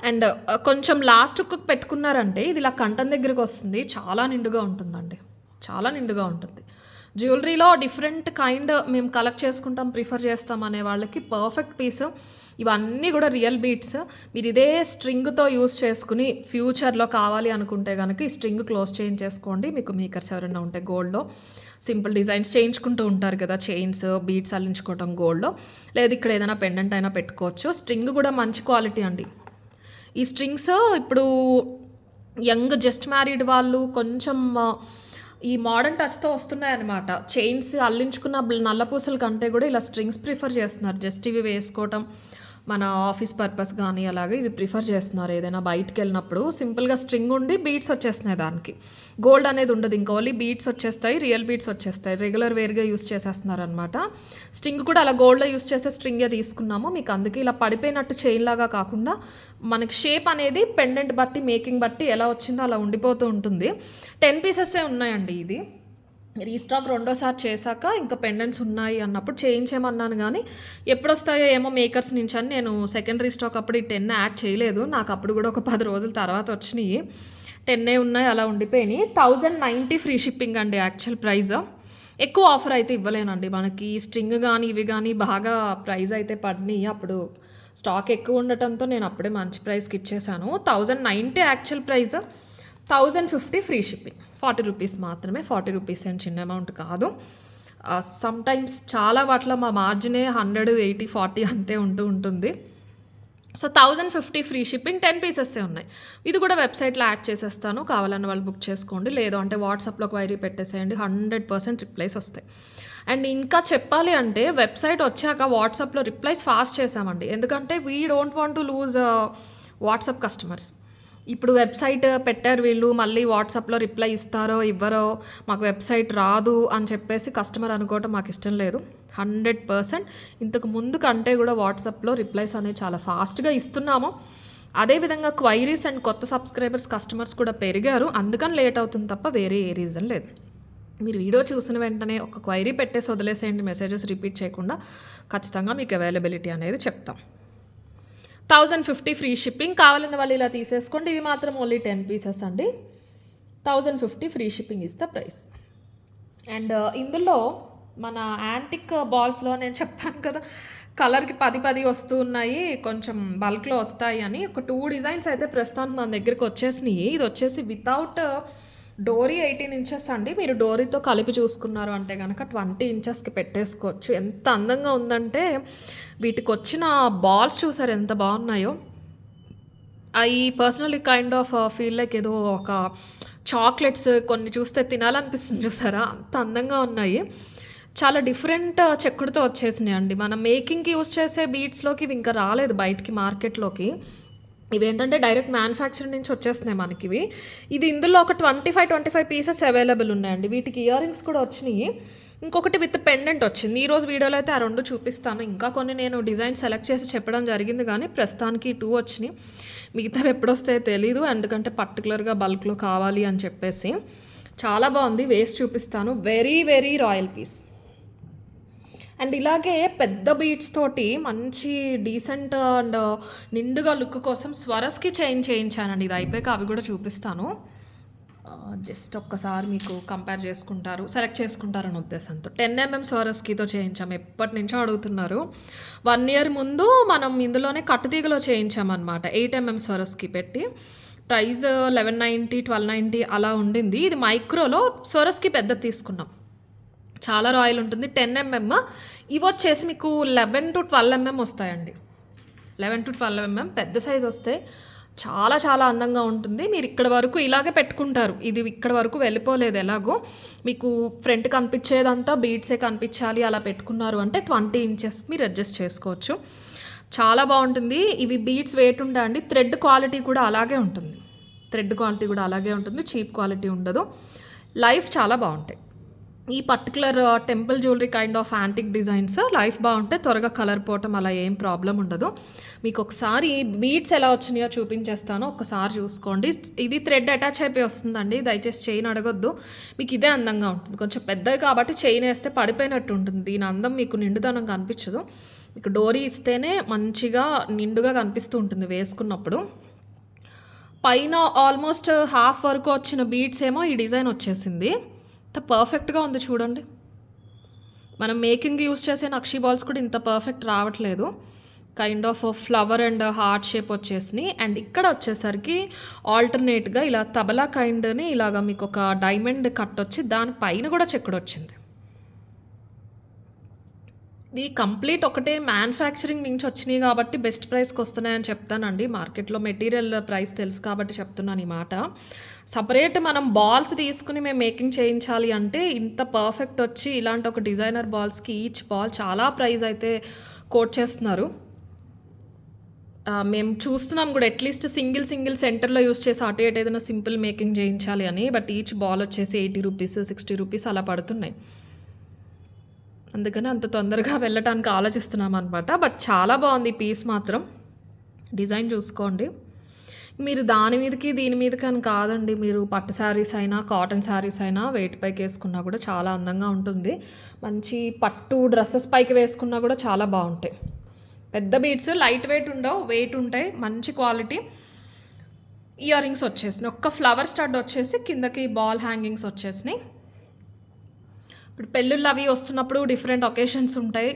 అండ్ కొంచెం లాస్ట్ కుక్ పెట్టుకున్నారంటే ఇది ఇలా కంఠం దగ్గరికి వస్తుంది. చాలా నిండుగా ఉంటుందండి, చాలా నిండుగా ఉంటుంది. జ్యువెలరీలో డిఫరెంట్ కైండ్ మేము కలెక్ట్ చేసుకుంటాం, ప్రిఫర్ చేస్తాం అనే వాళ్ళకి పర్ఫెక్ట్ పీస్. ఇవన్నీ కూడా రియల్ బీట్స్. మీరు ఇదే స్ట్రింగ్తో యూస్ చేసుకుని ఫ్యూచర్లో కావాలి అనుకుంటే కనుక ఈ స్ట్రింగ్ క్లోజ్ చేయించేసుకోండి. మీకు మేకర్స్ ఎవరైనా ఉంటే గోల్డ్లో సింపుల్ డిజైన్స్ చేయించుకుంటూ ఉంటారు కదా, చైన్స్ బీట్స్ అల్లించుకోవటం గోల్డ్లో, లేదు ఇక్కడ ఏదైనా పెండెంట్ అయినా పెట్టుకోవచ్చు. స్ట్రింగ్ కూడా మంచి క్వాలిటీ అండి. ఈ స్ట్రింగ్స్ ఇప్పుడు యంగ్ జస్ట్ మ్యారీడ్ వాళ్ళు కొంచెం ఈ మోడర్న్ టచ్తో వస్తున్నాయన్నమాట. చైన్స్ అల్లించుకున్న నల్లపూసల కంటే కూడా ఇలా స్ట్రింగ్స్ ప్రిఫర్ చేస్తున్నారు. జస్ట్ ఇవి వేసుకోవటం మన ఆఫీస్ పర్పస్ కానీ అలాగే ఇవి ప్రిఫర్ చేస్తున్నారు. ఏదైనా బయటికి వెళ్ళినప్పుడు సింపుల్గా స్ట్రింగ్ ఉండి బీట్స్ వచ్చేస్తున్నాయి, దానికి గోల్డ్ అనేది ఉండదు, ఇంకా ఓన్లీ బీట్స్ వచ్చేస్తాయి, రియల్ బీట్స్ వచ్చేస్తాయి. రెగ్యులర్ వేర్గా యూస్ చేసేస్తున్నారు అనమాట. స్ట్రింగ్ కూడా అలా గోల్డ్లో యూస్ చేసే స్ట్రింగే తీసుకున్నాము. మీకు అందుకే ఇలా పడిపోయినట్టు చైన్ లాగా కాకుండా మనకి షేప్ అనేది పెండెంట్ బట్టి మేకింగ్ బట్టి ఎలా వచ్చిందో అలా ఉండిపోతూ ఉంటుంది. 10 పీసెస్సే ఉన్నాయండి. ఇది రీస్టాక్ రెండోసారి చేశాక ఇంకా పెండెంట్స్ ఉన్నాయి అన్నప్పుడు చేయించేమన్నాను, కానీ ఎప్పుడు వస్తాయో ఏమో మేకర్స్ నుంచి అని నేను సెకండ్ రీస్టాక్ అప్పుడు ఈ 10 యాడ్ చేయలేదు. నాకు అప్పుడు కూడా ఒక 10 రోజుల తర్వాత వచ్చినాయి. 10 ఉన్నాయి, అలా ఉండిపోయినాయి. 1090 ఫ్రీ షిప్పింగ్ అండి యాక్చువల్ ప్రైస్. ఎక్కువ ఆఫర్ అయితే ఇవ్వలేనండి, మనకి స్ట్రింగ్ కానీ ఇవి కానీ బాగా ప్రైస్ అయితే పడినాయి. అప్పుడు స్టాక్ ఎక్కువ ఉండటంతో నేను అప్పుడే మంచి ప్రైస్కి ఇచ్చేసాను. 1090 actual price, 1050 free shipping. 40 rupees మాత్రమే. 40 రూపీస్ ఏం చిన్న అమౌంట్ కాదు. సమ్టైమ్స్ చాలా వాటిలో మా మార్జినే 100, 80, 40 అంతే ఉంటుంది. So 1050 free shipping. 10 పీసెస్సే ఉన్నాయి. ఇది కూడా వెబ్సైట్లో యాడ్ చేసేస్తాను, కావాలన్న వాళ్ళు బుక్ చేసుకోండి. లేదు అంటే వాట్సాప్లో క్వైరీ పెట్టేసేయండి, 100% రిప్లైస్ వస్తాయి. అండ్ ఇంకా చెప్పాలి అంటే వెబ్సైట్ వచ్చాక వాట్సాప్లో రిప్లైస్ ఫాస్ట్ చేసామండి. ఎందుకంటే we don't want to lose WhatsApp customers. ఇప్పుడు వెబ్‌సైట్ పెట్టారు వీళ్ళు, మళ్ళీ వాట్సాప్‌లో రిప్లై ఇస్తారో, ఇవ్వరో, మాకు వెబ్‌సైట్ రాదు అని చెప్పేసి కస్టమర్ అనుకోవటం మాకిష్టం లేదు. 100% ఇంతకు ముందు కంటే గూడా వాట్సాప్‌లో రిప్లైస్ అనేవి చాలా ఫాస్ట్‌గా ఇస్తున్నాము. అదేవిధంగా క్వైరీస్ అండ్ కొత్త సబ్స్క్రైబర్స్, కస్టమర్స్ కూడా పెరిగారు. అందుకని లేట్ అవుతుంది తప్ప వేరే ఏ రీజన్ లేదు. మీరు వీడియో చూసిన వెంటనే ఒక క్వైరీ పెట్టేసి వదిలేసేయండి, మెసేజెస్ రిపీట్ చేయకుండా. ఖచ్చితంగా మీకు అవైలబిలిటీ అనేది చెప్తాం. 1050 ఫ్రీ షిప్పింగ్. కావాలన్న వాళ్ళు ఇలా తీసేసుకోండి. ఇవి మాత్రం ఓన్లీ 10 పీసెస్ అండి. 1050 free shipping is the price. And ఇందులో మన యాంటిక్ బాల్స్లో నేను చెప్పాను కదా, కలర్కి 10 వస్తూ ఉన్నాయి, కొంచెం బల్క్లో వస్తాయి అని. ఒక 2 డిజైన్స్ అయితే ప్రస్తుతానికి మన దగ్గరికి వచ్చేసినాయి. ఇది వచ్చేసి వితౌట్ డోరీ 18 ఇంచెస్ అండి. మీరు డోరీతో కలిపి చూసుకున్నారు అంటే కనుక 20 ఇంచెస్కి పెట్టేసుకోవచ్చు. ఎంత అందంగా ఉందంటే, వీటికి వచ్చిన బాల్స్ చూసారు ఎంత బాగున్నాయో. I personally kind of feel like ఏదో ఒక చాక్లెట్స్ కొన్ని చూస్తే తినాలనిపిస్తుంది చూసారా, అంత అందంగా ఉన్నాయి. చాలా డిఫరెంట్ చెక్కుడుతో వచ్చేసినాయి అండి. మనం మేకింగ్కి యూస్ చేసే బీడ్స్లోకి ఇవి ఇంకా రాలేదు బయటికి మార్కెట్లోకి. ఇవేంటంటే డైరెక్ట్ మ్యానుఫ్యాక్చర్ నుంచి వచ్చేస్తున్నాయి మనకివి. ఇది ఇందులో ఒక 25 పీసెస్ అవైలబుల్ ఉన్నాయండి. వీటికి ఇయర్ రింగ్స్ కూడా వచ్చినాయి. ఇంకొకటి విత్ పెండెంట్ వచ్చింది. ఈరోజు వీడియోలో అయితే ఆ 2 చూపిస్తాను. ఇంకా కొన్ని నేను డిజైన్ సెలెక్ట్ చేసి చెప్పడం జరిగింది, కానీ ప్రస్తుతానికి 2 వచ్చినాయి. మిగతావి ఎప్పుడొస్తాయో తెలీదు, ఎందుకంటే పర్టికులర్గా బల్క్లో కావాలి అని చెప్పేసి. చాలా బాగుంది, వేస్ట్ చూపిస్తాను. Very very royal piece. And ఇలాగే పెద్ద బీట్స్ తోటి మంచి డీసెంట్ అండ్ నిండుగా లుక్ కోసం స్వరస్కి చేయించానండి. ఇది అయిపోయాక అవి కూడా చూపిస్తాను. జస్ట్ ఒక్కసారి మీకు కంపేర్ చేసుకుంటారు, సెలెక్ట్ చేసుకుంటారని ఉద్దేశంతో. 10mm స్వరస్కితో చేయించాము. ఎప్పటి నుంచో అడుగుతున్నారు. 1 year ముందు మనం ఇందులోనే కట్టుతీగలో చేయించామన్నమాట. 8mm స్వరస్కి పెట్టి. ప్రైస్ 1190, 1290 అలా ఉండింది. ఇది మైక్రోలో స్వరస్కి పెద్దది తీసుకున్నాం. చాలా రాయల్ ఉంటుంది. 10mm. ఇవి వచ్చేసి మీకు 11 to 12mm వస్తాయండి. 11 to 12mm పెద్ద సైజ్ వస్తాయి. చాలా చాలా అందంగా ఉంటుంది. మీరు ఇక్కడ వరకు ఇలాగే పెట్టుకుంటారు. ఇది ఇక్కడ వరకు వెళ్ళిపోలేదు. ఎలాగో మీకు ఫ్రంట్ కనిపించేదంతా బీడ్సే కనిపించాలి అలా పెట్టుకున్నారు అంటే 20 ఇంచెస్ మీరు అడ్జస్ట్ చేసుకోవచ్చు. చాలా బాగుంటుంది. ఇవి బీడ్స్ వెయిట్ ఉంటాయండి. థ్రెడ్ క్వాలిటీ కూడా అలాగే ఉంటుంది. చీప్ క్వాలిటీ ఉండదు. లైఫ్ చాలా బాగుంటాయి. ఈ particular temple jewellery kind of antique designs life బాగుంటే త్వరగా కలర్ పోవటం అలా ఏం ప్రాబ్లం ఉండదు. మీకు ఒకసారి బీడ్స్ ఎలా వచ్చినాయో చూపించేస్తాను, ఒకసారి చూసుకోండి. ఇది థ్రెడ్ అటాచ్ అయిపోయి వస్తుందండి, దయచేసి చైన్ అడగొద్దు. మీకు ఇదే అందంగా ఉంటుంది. కొంచెం పెద్దది కాబట్టి చైన్ వేస్తే పడిపోయినట్టు ఉంటుంది. దీని అందం మీకు నిండుదనం కనిపించదు. మీకు డోరీ ఇస్తేనే మంచిగా నిండుగా కనిపిస్తూ ఉంటుంది వేసుకున్నప్పుడు. పైన ఆల్మోస్ట్ హాఫ్ వరకు వచ్చిన బీడ్స్ ఏమో ఈ డిజైన్ వచ్చేసింది. ఇంత పర్ఫెక్ట్గా ఉంది చూడండి. మనం మేకింగ్ యూస్ చేసే నక్షీ బాల్స్ కూడా ఇంత పర్ఫెక్ట్ రావట్లేదు. Kind of flower and heart shape వచ్చేసినాయి. అండ్ ఇక్కడ వచ్చేసరికి ఆల్టర్నేట్గా ఇలా తబలా కైండ్ని ఇలాగా మీకు ఒక డైమండ్ కట్ వచ్చి దానిపైన కూడా చెక్కుడు వచ్చింది. ఇది కంప్లీట్ ఒకటే మ్యానుఫ్యాక్చరింగ్ నుంచి వచ్చినాయి కాబట్టి బెస్ట్ ప్రైస్కి వస్తున్నాయని చెప్తానండి. మార్కెట్లో మెటీరియల్ ప్రైస్ తెలుసు కాబట్టి చెప్తున్నాను ఈ మాట. సపరేట్ మనం బాల్స్ తీసుకుని మేము మేకింగ్ చేయించాలి అంటే ఇంత పర్ఫెక్ట్ వచ్చి ఇలాంటి ఒక డిజైనర్ బాల్స్కి ఈచ్ బాల్ చాలా ప్రైస్ అయితే కోట్ చేస్తున్నారు. మేము చూస్తున్నాం కూడా అట్లీస్ట్ సింగిల్ సెంటర్లో యూస్ చేసి అటు ఇటు ఏదైనా సింపుల్ మేకింగ్ చేయించాలి అని. బట్ ఈచ్ బాల్ వచ్చేసి 80 రూపీస్, 60 రూపీస్ అలా పడుతున్నాయి. అందుకని అంత తొందరగా వెళ్ళటానికి ఆలోచిస్తున్నాం అనమాట. బట్ చాలా బాగుంది ఈ పీస్ మాత్రం. డిజైన్ చూసుకోండి. మీరు దాని మీదకి దీని మీదకి అని కాదండి, మీరు పట్టు శారీస్ అయినా కాటన్ శారీస్ అయినా వెయిట్ పైకి వేసుకున్నా కూడా చాలా అందంగా ఉంటుంది. మంచి పట్టు డ్రెస్సెస్ పైకి వేసుకున్నా కూడా చాలా బాగుంటాయి. పెద్ద బీడ్స్ లైట్ వెయిట్ ఉండవు, వెయిట్ ఉంటాయి, మంచి క్వాలిటీ. ఇయర్ రింగ్స్ వచ్చేసినాయి. ఒక్క ఫ్లవర్ స్టడ్ వచ్చేసి కిందకి బాల్ హ్యాంగింగ్స్ వచ్చేసినాయి. ఇప్పుడు పెళ్ళిళ్ళు అవి వస్తున్నప్పుడు డిఫరెంట్ ఒకేషన్స్ ఉంటాయి.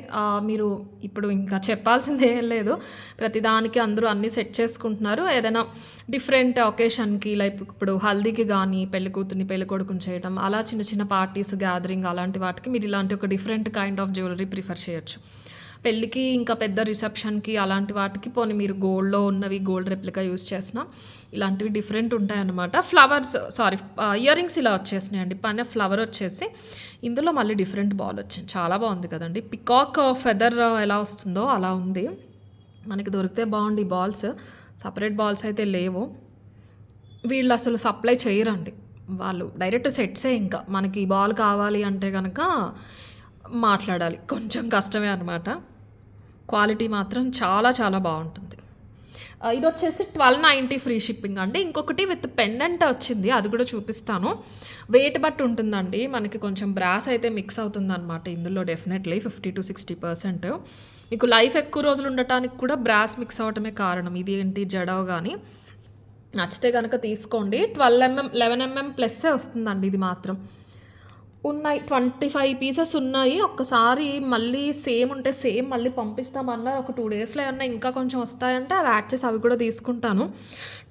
మీరు ఇప్పుడు ఇంకా చెప్పాల్సింది ఏం లేదు, ప్రతిదానికి అందరూ అన్నీ సెట్ చేసుకుంటున్నారు. ఏదైనా డిఫరెంట్ ఒకేషన్కి లైక్ ఇప్పుడు హల్దీకి కానీ పెళ్లి కూతుర్ని పెళ్లి కొడుకుని చేయడం, అలా చిన్న చిన్న పార్టీస్ గ్యాదరింగ్ అలాంటి వాటికి మీరు ఇలాంటి ఒక different kind of jewellery prefer చేయొచ్చు. పెళ్ళికి ఇంకా పెద్ద రిసెప్షన్కి అలాంటి వాటికి పోనీ మీరు గోల్డ్లో ఉన్నవి గోల్డ్ రెప్లికా యూస్ చేసినా ఇలాంటివి డిఫరెంట్ ఉంటాయన్నమాట. ఇయర్ రింగ్స్ ఇలా వచ్చేసినాయండి. పైన ఫ్లవర్ వచ్చేసి ఇందులో మళ్ళీ డిఫరెంట్ బాల్ వచ్చింది. చాలా బాగుంది కదండి. పికాక్ ఫెదర్ ఎలా వస్తుందో అలా ఉంది. మనకి దొరికితే బాగుంది ఈ బాల్స్. సపరేట్ బాల్స్ అయితే లేవు. వీళ్ళు అసలు సప్లై చేయరండి. వాళ్ళు డైరెక్ట్ సెట్సే ఇంకా. మనకి ఈ బాల్ కావాలి అంటే గనక మాట్లాడాలి. కొంచెం కష్టమే అనమాట. క్వాలిటీ మాత్రం చాలా చాలా బావుంటుంది. ఇదొచ్చేసి 1290 ఫ్రీ షిప్పింగ్ అండి. ఇంకొకటి విత్ పెండెంట్ వచ్చింది. అది కూడా చూపిస్తాను. వెయిట్ బట్టి ఉంటుందండి. మనకి కొంచెం బ్రాస్ అయితే మిక్స్ అవుతుందనమాట ఇందులో డెఫినెట్‌లీ 50-60%. మీకు లైఫ్ ఎక్కువ రోజులు ఉండటానికి కూడా బ్రాస్ మిక్స్ అవ్వటమే కారణం. ఇది ఏంటి జడవ్ గానీ. నచ్చితే గనక తీసుకోండి. 11 mm ప్లస్సే వస్తుందండి ఇది మాత్రం. ఉన్నాయి 25 పీసెస్ ఉన్నాయి. ఒక్కసారి మళ్ళీ సేమ్ ఉంటే సేమ్ మళ్ళీ పంపిస్తామన్నారు. ఒక 2 డేస్‌లో ఏమన్నా ఇంకా కొంచెం వస్తాయంటే అవి యాడ్ చేసి అవి కూడా తీసుకుంటాను.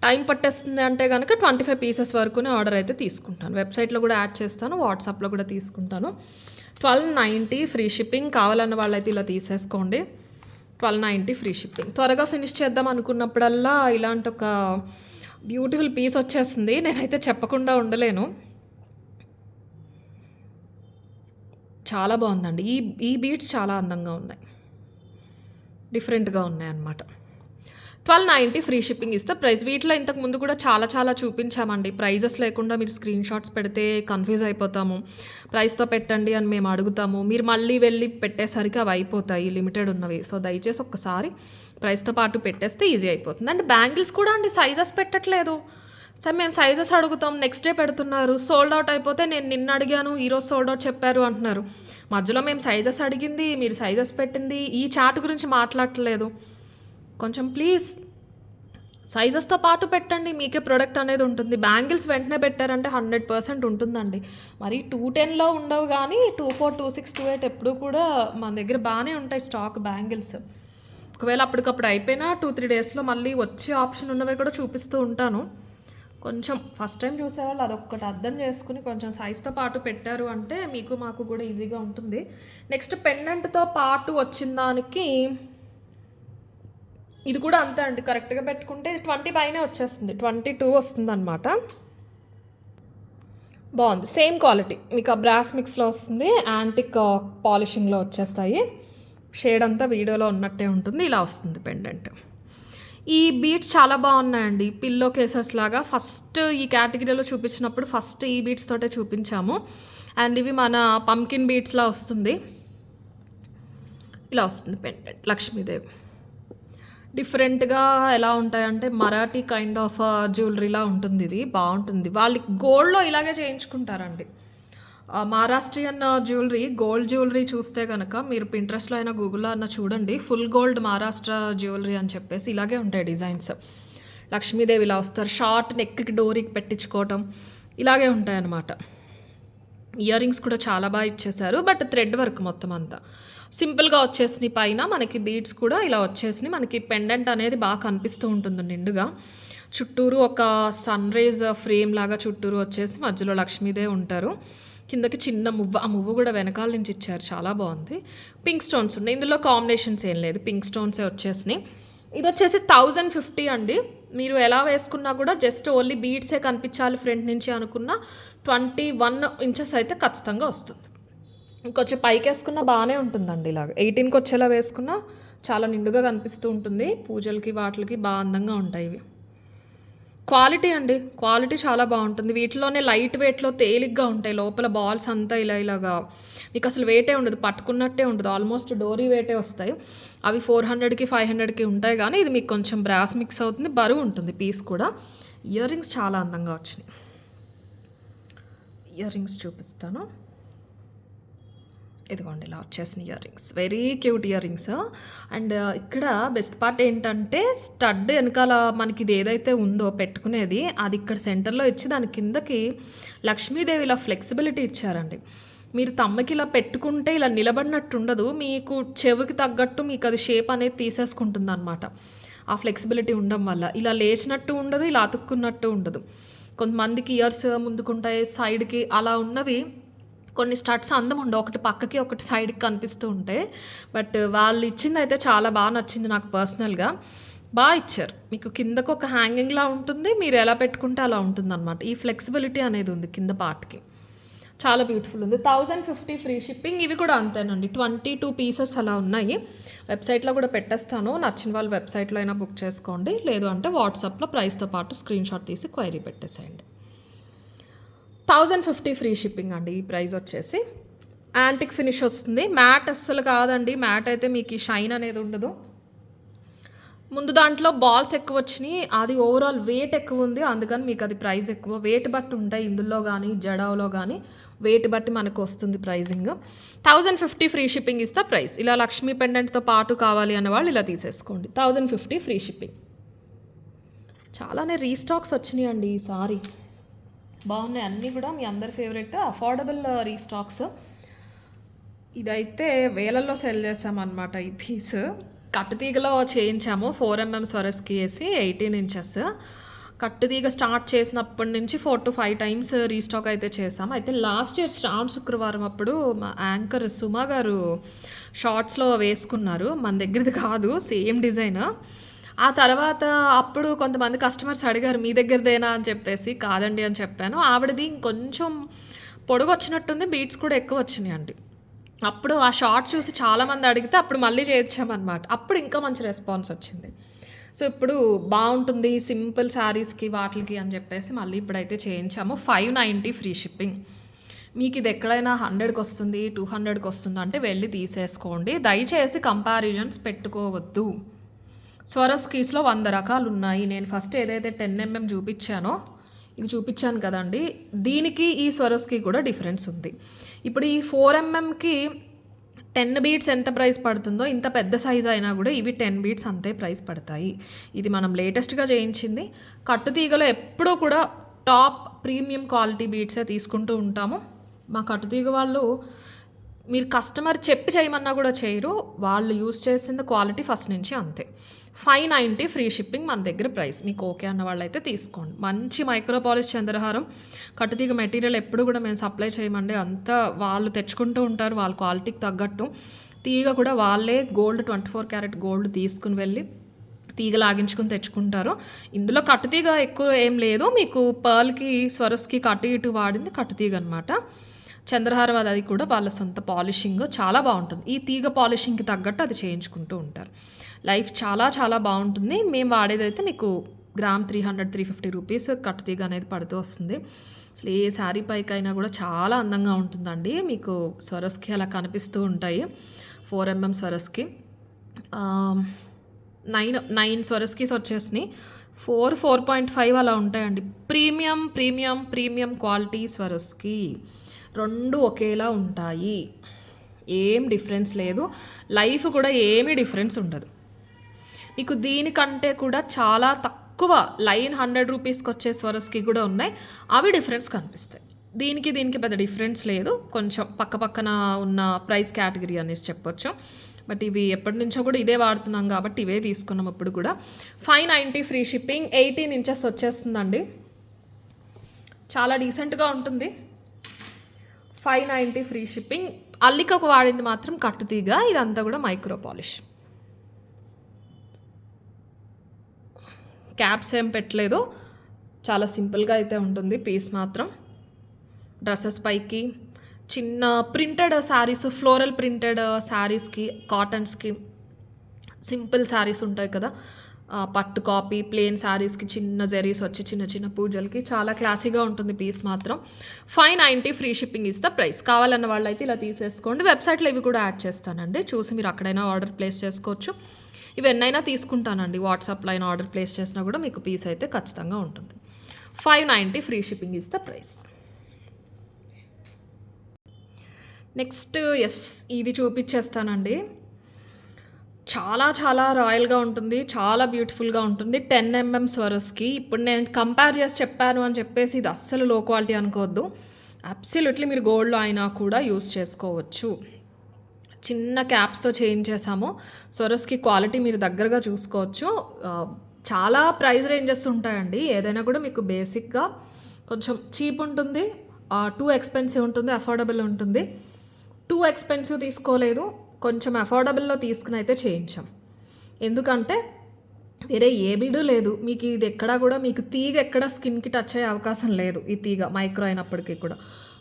టైం పట్టేస్తుంది అంటే గనక 25 పీసెస్ వరకునే ఆర్డర్ అయితే తీసుకుంటాను. వెబ్‌సైట్‌లో కూడా యాడ్ చేస్తాను. వాట్సాప్‌లో కూడా తీసుకుంటాను. 1290 ఫ్రీ షిప్పింగ్. కావాలన్న వాళ్ళైతే ఇలా తీసేసుకోండి. 1290 ఫ్రీ షిప్పింగ్. త్వరగా ఫినిష్ చేద్దాం అనుకున్నప్పుడల్లా ఇలాంటి ఒక బ్యూటిఫుల్ పీస్ వచ్చేస్తుంది. నేనైతే చెప్పకుండా ఉండలేను. చాలా బాగుందండి. ఈ బీడ్స్ చాలా అందంగా ఉన్నాయి. డిఫరెంట్‌గా ఉన్నాయన్నమాట. 1290 ఫ్రీ షిప్పింగ్ ఇస్తే ప్రైస్. వీటిలో ఇంతకు ముందు కూడా చాలా చాలా చూపించామండి. ప్రైజెస్ లేకుండా మీరు స్క్రీన్ షాట్స్ పెడితే కన్‌ఫ్యూజ్ అయిపోతాము. ప్రైస్‌తో పెట్టండి అని మేము అడుగుతాము. మీరు మళ్ళీ వెళ్ళి పెట్టేసరికి అవి అయిపోతాయి లిమిటెడ్ ఉన్నవి. సో, దయచేసి ఒక్కసారి ప్రైస్‌తో పాటు పెట్టేస్తే ఈజీ అయిపోతుంది. అండ్ బ్యాంగిల్స్ కూడా అండి సైజెస్ పెట్టట్లేదు. సరే మేము సైజెస్ అడుగుతాం. నెక్స్ట్ డే పెడుతున్నారు. సోల్డ్ అవుట్ అయిపోతే నేను నిన్న అడిగాను. ఈరోజు సోల్డ్ అవుట్ చెప్పారు అంటున్నారు. మధ్యలో మేము సైజెస్ అడిగింది, మీరు సైజెస్ పెట్టింది, ఈ చాట్ గురించి మాట్లాడట్లేదు. కొంచెం ప్లీజ్ సైజెస్తో పాటు పెట్టండి. మీకే ప్రొడక్ట్ అనేది ఉంటుంది. బ్యాంగిల్స్ వెంటనే పెట్టారంటే 100% ఉంటుందండి. మరి 210లో ఉండవు కానీ 24, 26, 28 ఎప్పుడు కూడా మన దగ్గర బాగానే ఉంటాయి స్టాక్ బ్యాంగిల్స్. ఒకవేళ అప్పటికప్పుడు అయిపోయినా 2-3 డేస్లో మళ్ళీ వచ్చే ఆప్షన్ ఉన్నవి కూడా చూపిస్తూ ఉంటాను. కొంచెం ఫస్ట్ టైం చూసేవాళ్ళు అదొక్కటి అర్థం చేసుకుని కొంచెం సైజ్తో పాటు పెట్టారు అంటే మీకు మాకు కూడా ఈజీగా ఉంటుంది. నెక్స్ట్ పెండెంట్తో పాటు వచ్చిన దానికి ఇది కూడా అంతే అండి. కరెక్ట్గా పెట్టుకుంటే 20 పైనే వచ్చేస్తుంది. 22 వస్తుంది అనమాట. బాగుంది. సేమ్ క్వాలిటీ మీకు ఆ బ్రాస్ మిక్స్లో వస్తుంది. యాంటిక్ పాలిషింగ్లో వచ్చేస్తాయి. షేడ్ అంతా వీడియోలో ఉన్నట్టే ఉంటుంది. ఇలా వస్తుంది పెండెంట్. ఈ బీడ్స్ చాలా బాగున్నాయండి. పిల్లో కేసెస్ లాగా ఫస్ట్ ఈ కేటగిరీలో చూపించినప్పుడు ఫస్ట్ ఈ బీడ్స్ తోటే చూపించాము. అండ్ ఇవి మన పంకిన్ బీడ్స్లా వస్తుంది. ఇలా వస్తుంది పెండెంట్. లక్ష్మీదేవి డిఫరెంట్గా ఎలా ఉంటాయంటే మరాఠీ కైండ్ ఆఫ్ జ్యువెలరీలా ఉంటుంది. ఇది బాగుంటుంది. వాళ్ళు గోల్డ్లో ఇలాగే చేయించుకుంటారండి. మహారాష్ట్రియన్ జ్యువెలరీ, గోల్డ్ జ్యువెలరీ చూస్తే కనుక మీరు పింట్రెస్ట్లో అయినా గూగుల్లో అయినా చూడండి. ఫుల్ గోల్డ్ మహారాష్ట్ర జ్యువెలరీ అని చెప్పేసి ఇలాగే ఉంటాయి డిజైన్స్. లక్ష్మీదేవి ఇలా వస్తారు. షార్ట్ నెక్కి డోరీకి పెట్టించుకోవటం ఇలాగే ఉంటాయి అన్నమాట. ఇయర్ రింగ్స్ కూడా చాలా బాగా ఇచ్చేసారు. బట్ థ్రెడ్ వర్క్ మొత్తం అంతా సింపుల్గా వచ్చేసినాయి. పైన మనకి బీడ్స్ కూడా ఇలా వచ్చేసినాయి. మనకి పెండెంట్ అనేది బాగా కనిపిస్తూ ఉంటుంది నిండుగా. చుట్టూరు ఒక సన్ రైజ్ ఫ్రేమ్ లాగా చుట్టూరు వచ్చేసి మధ్యలో లక్ష్మీదేవి ఉంటారు. కిందకి చిన్న మువ్వ, ఆ మువ్వ కూడా వెనకాల నుంచి ఇచ్చారు. చాలా బాగుంది. పింక్ స్టోన్స్ ఉన్నాయి. ఇందులో కాంబినేషన్స్ ఏం లేదు. పింక్ స్టోన్సే వచ్చేసినాయి. ఇది వచ్చేసి 1050 అండి. మీరు ఎలా వేసుకున్నా కూడా జస్ట్ ఓన్లీ బీడ్సే కనిపించాలి ఫ్రంట్ నుంచి అనుకున్న 21 ఇంచెస్ అయితే ఖచ్చితంగా వస్తుంది. ఇంకొంచెం పైకి వేసుకున్నా బాగానే ఉంటుందండి. ఇలాగ 18కి వచ్చేలా వేసుకున్నా చాలా నిండుగా కనిపిస్తూ ఉంటుంది. పూజలకి వాటికి బాగా అందంగా ఉంటాయి ఇవి. క్వాలిటీ అండి, క్వాలిటీ చాలా బాగుంటుంది. వీటిలోనే లైట్ వెయిట్లో తేలిగ్గా ఉంటాయి. లోపల బాల్స్ అంతా ఇలాగా మీకు అసలు వెయిటే ఉండదు. పట్టుకున్నట్టే ఉండదు. ఆల్మోస్ట్ డోరీ వెయిటే వస్తాయి. అవి 400కి 500కి ఉంటాయి కానీ ఇది మీకు కొంచెం బ్రాస్ మిక్స్ అవుతుంది. బరువు ఉంటుంది పీస్ కూడా. ఇయర్ రింగ్స్ చాలా అందంగా వచ్చినాయి. ఇయర్ రింగ్స్ చూపిస్తాను. ఇదిగోండి ఇలా వచ్చేసిన ear rings. Very cute ear rings. And ఇక్కడ బెస్ట్ పార్ట్ ఏంటంటే స్టడ్ వెనకాల మనకి ఇది ఏదైతే ఉందో పెట్టుకునేది అది ఇక్కడ సెంటర్లో ఇచ్చి దాని కిందకి లక్ష్మీదేవి ఇలా ఫ్లెక్సిబిలిటీ ఇచ్చారండి. మీరు తమ్మకి ఇలా పెట్టుకుంటే ఇలా నిలబడినట్టు ఉండదు. మీకు చెవికి తగ్గట్టు మీకు అది షేప్ అనేది తీసేసుకుంటుంది అనమాట. ఆ ఫ్లెక్సిబిలిటీ ఉండడం వల్ల ఇలా లేచినట్టు ఉండదు, ఇలా అతుక్కున్నట్టు ఉండదు. కొంతమందికి ఇయర్స్ ముందుకుంటాయి, సైడ్కి అలా ఉన్నవి కొన్ని స్టడ్స్ అందం ఉండవు. ఒకటి పక్కకి ఒకటి సైడ్కి కనిపిస్తూ ఉంటాయి. బట్ వాళ్ళు ఇచ్చింది అయితే చాలా బాగా నచ్చింది నాకు పర్సనల్గా. బాగా ఇచ్చారు. మీకు కిందకు ఒక హ్యాంగింగ్లా ఉంటుంది. మీరు ఎలా పెట్టుకుంటే అలా ఉంటుంది అనమాట. ఈ ఫ్లెక్సిబిలిటీ అనేది ఉంది కింద పార్ట్కి. చాలా బ్యూటిఫుల్ ఉంది. 1050 ఫ్రీ షిప్పింగ్. ఇవి కూడా అంతేనండి, 22 పీసెస్ అలా ఉన్నాయి. వెబ్సైట్లో కూడా పెట్టేస్తాను, నచ్చిన వాళ్ళు వెబ్సైట్లో అయినా బుక్ చేసుకోండి, లేదు అంటే వాట్సాప్లో ప్రైస్తో పాటు స్క్రీన్ షాట్ తీసి క్వైరీ పెట్టేసేయండి. 1050 ఫ్రీ షిప్పింగ్ అండి. ఈ ప్రైస్ వచ్చేసి యాంటిక్ ఫినిష్ వస్తుంది. మ్యాట్ అస్సలు కాదండి, మ్యాట్ అయితే మీకు ఈ షైన్ అనేది ఉండదు. ముందు దాంట్లో బాల్స్ ఎక్కువ వచ్చినాయి, అది ఓవరాల్ వెయిట్ ఎక్కువ ఉంది, అందుకని మీకు అది ప్రైస్ ఎక్కువ. వెయిట్ బట్టి ఉంటాయి ఇందులో కానీ జడావులో కానీ, వెయిట్ బట్టి మనకు వస్తుంది ప్రైజింగ్. 1050 ఫ్రీ షిప్పింగ్ ఇస్తే ప్రైస్. ఇలా లక్ష్మీ పెండెంట్తో పాటు కావాలి అనే వాళ్ళు ఇలా తీసేసుకోండి. 1050 ఫ్రీ షిప్పింగ్. చాలానే రీస్టాక్స్ వచ్చినాయి అండి ఈసారి, బాగున్నాయి అన్నీ కూడా. మీ అందరి ఫేవరెట్ అఫోర్డబుల్ రీస్టాక్స్. ఇదైతే వేలల్లో సెల్ చేసామన్నమాట ఈ పీస్. కట్టుతీగలో చేయించాము, 4mm స్వరస్కి వేసి 18 ఇంచెస్. కట్టుతీగ స్టార్ట్ చేసినప్పటి నుంచి 4 to 5 టైమ్స్ రీస్టాక్ అయితే చేసాము. అయితే లాస్ట్ ఇయర్ శ్రావణ శుక్రవారం అప్పుడు మా యాంకర్ సుమా గారు షార్ట్స్లో వేసుకున్నారు, మన దగ్గరది కాదు, సేమ్ డిజైన్. ఆ తర్వాత అప్పుడు కొంతమంది కస్టమర్స్ అడిగారు మీ దగ్గరదేనా అని చెప్పేసి, కాదండి అని చెప్పాను. ఆవిడది ఇంకొంచెం పొడుగు వచ్చినట్టుంది, బీట్స్ కూడా ఎక్కువ వచ్చినాయి అండి. అప్పుడు ఆ షార్ట్ చూసి చాలామంది అడిగితే అప్పుడు మళ్ళీ చేయించామన్నమాట. అప్పుడు ఇంకా మంచి రెస్పాన్స్ వచ్చింది. సో ఇప్పుడు బాగుంటుంది సింపుల్ శారీస్కి వాటికి అని చెప్పేసి మళ్ళీ ఇప్పుడైతే చేయించాము. 590 ఫ్రీ షిప్పింగ్. మీకు ఇది ఎక్కడైనా 100కి వస్తుంది, 200కి వస్తుంది అంటే వెళ్ళి తీసేసుకోండి. దయచేసి కంపారిజన్స్ పెట్టుకోవద్దు. స్వరస్కీస్లో 100 రకాలు ఉన్నాయి. నేను ఫస్ట్ ఏదైతే 10mm చూపించానో, ఇది చూపించాను కదండి, దీనికి ఈ స్వరస్కి కూడా డిఫరెన్స్ ఉంది. ఇప్పుడు ఈ 4mmకి 10 బీట్స్ ఎంత ప్రైస్ పడుతుందో, ఇంత పెద్ద సైజ్ అయినా కూడా ఇవి 10 బీట్స్ అంతే ప్రైస్ పడతాయి. ఇది మనం లేటెస్ట్గా చేయించింది. కట్టుతీగలో ఎప్పుడూ కూడా టాప్ ప్రీమియం క్వాలిటీ బీట్సే తీసుకుంటూ ఉంటాము. మా కట్టుతీగ వాళ్ళు మీరు కస్టమర్ చెప్పి చేయమన్నా కూడా చేయరు, వాళ్ళు యూజ్ చేసిన క్వాలిటీ ఫస్ట్ నుంచి అంతే. 590 ఫ్రీ షిప్పింగ్ మన దగ్గర ప్రైస్. మీకు ఓకే అన్న వాళ్ళైతే తీసుకోండి. మంచి మైక్రో పాలిష్ చంద్రహారం. కట్టుతీగ మెటీరియల్ ఎప్పుడు కూడా మేము సప్లై చేయమండి, అంతా వాళ్ళు తెచ్చుకుంటూ ఉంటారు వాళ్ళ క్వాలిటీకి తగ్గట్టు. తీగ కూడా వాళ్ళే గోల్డ్ 24 క్యారెట్ గోల్డ్ తీసుకుని వెళ్ళి తీగ లాగించుకుని తెచ్చుకుంటారు. ఇందులో కట్టుతీగ ఎక్కువ ఏం లేదు, మీకు పర్ల్కి స్వరస్కి కట్టు ఇటు వాడింది కట్టుతీగ అనమాట. చంద్రహారం అది కూడా వాళ్ళ సొంత పాలిషింగ్, చాలా బాగుంటుంది. ఈ తీగ పాలిషింగ్కి తగ్గట్టు అది చేయించుకుంటూ ఉంటారు. లైఫ్ చాలా చాలా బాగుంటుంది. మేము వాడేదైతే మీకు గ్రామ్ 300-350 రూపీస్ కట్టుతీగ అనేది పడుతూ వస్తుంది. అసలు ఏ శారీ పైకైనా కూడా చాలా అందంగా ఉంటుందండి. మీకు స్వరస్కి అలా కనిపిస్తూ ఉంటాయి. 4mm స్వరస్కి 9 స్వరస్కీస్ వచ్చేసినాయి. 4.5 అలా ఉంటాయండి. ప్రీమియం ప్రీమియం ప్రీమియం క్వాలిటీ స్వరస్కి రెండు ఒకేలా ఉంటాయి, ఏం డిఫరెన్స్ లేదు. లైఫ్ కూడా ఏమీ డిఫరెన్స్ ఉండదు. మీకు దీనికంటే కూడా చాలా తక్కువ లైన్ 100 రూపీస్కి వచ్చే స్వరస్కి కూడా ఉన్నాయి, అవి డిఫరెన్స్ కనిపిస్తాయి. దీనికి పెద్ద డిఫరెన్స్ లేదు, కొంచెం పక్కన ఉన్న ప్రైస్ కేటగిరీ అనేసి చెప్పొచ్చు. బట్ ఇవి ఎప్పటి నుంచో కూడా ఇదే వాడుతున్నాం కాబట్టి ఇవే తీసుకున్నాం. ఇప్పుడు కూడా 590 ఫ్రీ షిప్పింగ్. 18 ఇంచెస్ వచ్చేస్తుందండి, చాలా డీసెంట్గా ఉంటుంది. 590 ఫ్రీ షిప్పింగ్. అల్లికకు వాడింది మాత్రం కట్టుతీగ, ఇదంతా కూడా మైక్రో పాలిష్. క్యాప్స్ ఏం పెట్టలేదు, చాలా సింపుల్గా అయితే ఉంటుంది పీస్ మాత్రం. డ్రెస్సెస్ పైకి చిన్న ప్రింటెడ్ శారీస్, ఫ్లోరల్ ప్రింటెడ్ శారీస్కి, కాటన్స్కి, సింపుల్ శారీస్ ఉంటాయి కదా, పట్టు కాపీ ప్లెయిన్ శారీస్కి చిన్న జరీస్ వచ్చి చిన్న చిన్న పూజలకి చాలా క్లాసీగా ఉంటుంది పీస్ మాత్రం. 590 ఫ్రీ షిప్పింగ్ ఇస్తే ప్రైస్. కావాలన్న వాళ్ళు అయితే ఇలా తీసేసుకోండి. వెబ్సైట్లో ఇవి కూడా యాడ్ చేస్తానండి, చూసి మీరు అక్కడైనా ఆర్డర్ ప్లేస్ చేసుకోవచ్చు. ఇవి ఎన్నైనా తీసుకుంటానండి, వాట్సాప్లో అయినా ఆర్డర్ ప్లేస్ చేసినా కూడా మీకు పీస్ అయితే ఖచ్చితంగా ఉంటుంది. 590 ఫ్రీ షిప్పింగ్ ఇస్తే ప్రైస్. నెక్స్ట్ ఇది చూపించేస్తానండి. చాలా చాలా రాయల్గా ఉంటుంది, చాలా బ్యూటిఫుల్గా ఉంటుంది. 10mm స్వరస్కి. ఇప్పుడు నేను కంపేర్ చేసి చెప్పాను అని చెప్పేసి ఇది అస్సలు లో క్వాలిటీ అనుకోవద్దు. అబ్సల్యూట్లీ మీరు గోల్డ్లో అయినా కూడా యూస్ చేసుకోవచ్చు. చిన్న క్యాప్స్తో చేంజ్ చేసాము. స్వరస్కి క్వాలిటీ మీరు దగ్గరగా చూసుకోవచ్చు. చాలా ప్రైస్ రేంజెస్ ఉంటాయండి. ఏదైనా కూడా మీకు బేసిక్గా కొంచెం చీప్ ఉంటుంది, టూ ఎక్స్పెన్సివ్ ఉంటుంది, అఫోర్డబుల్ ఉంటుంది. టూ ఎక్స్పెన్సివ్ తీసుకోలేదు, కొంచెం అఫోర్డబుల్లో తీసుకుని అయితే చేయించాం. ఎందుకంటే వేరే ఏ బిడు లేదు. మీకు ఇది ఎక్కడా కూడా మీకు తీగ ఎక్కడ స్కిన్కి టచ్ అయ్యే అవకాశం లేదు. ఈ తీగ మైక్రో అయినప్పటికీ కూడా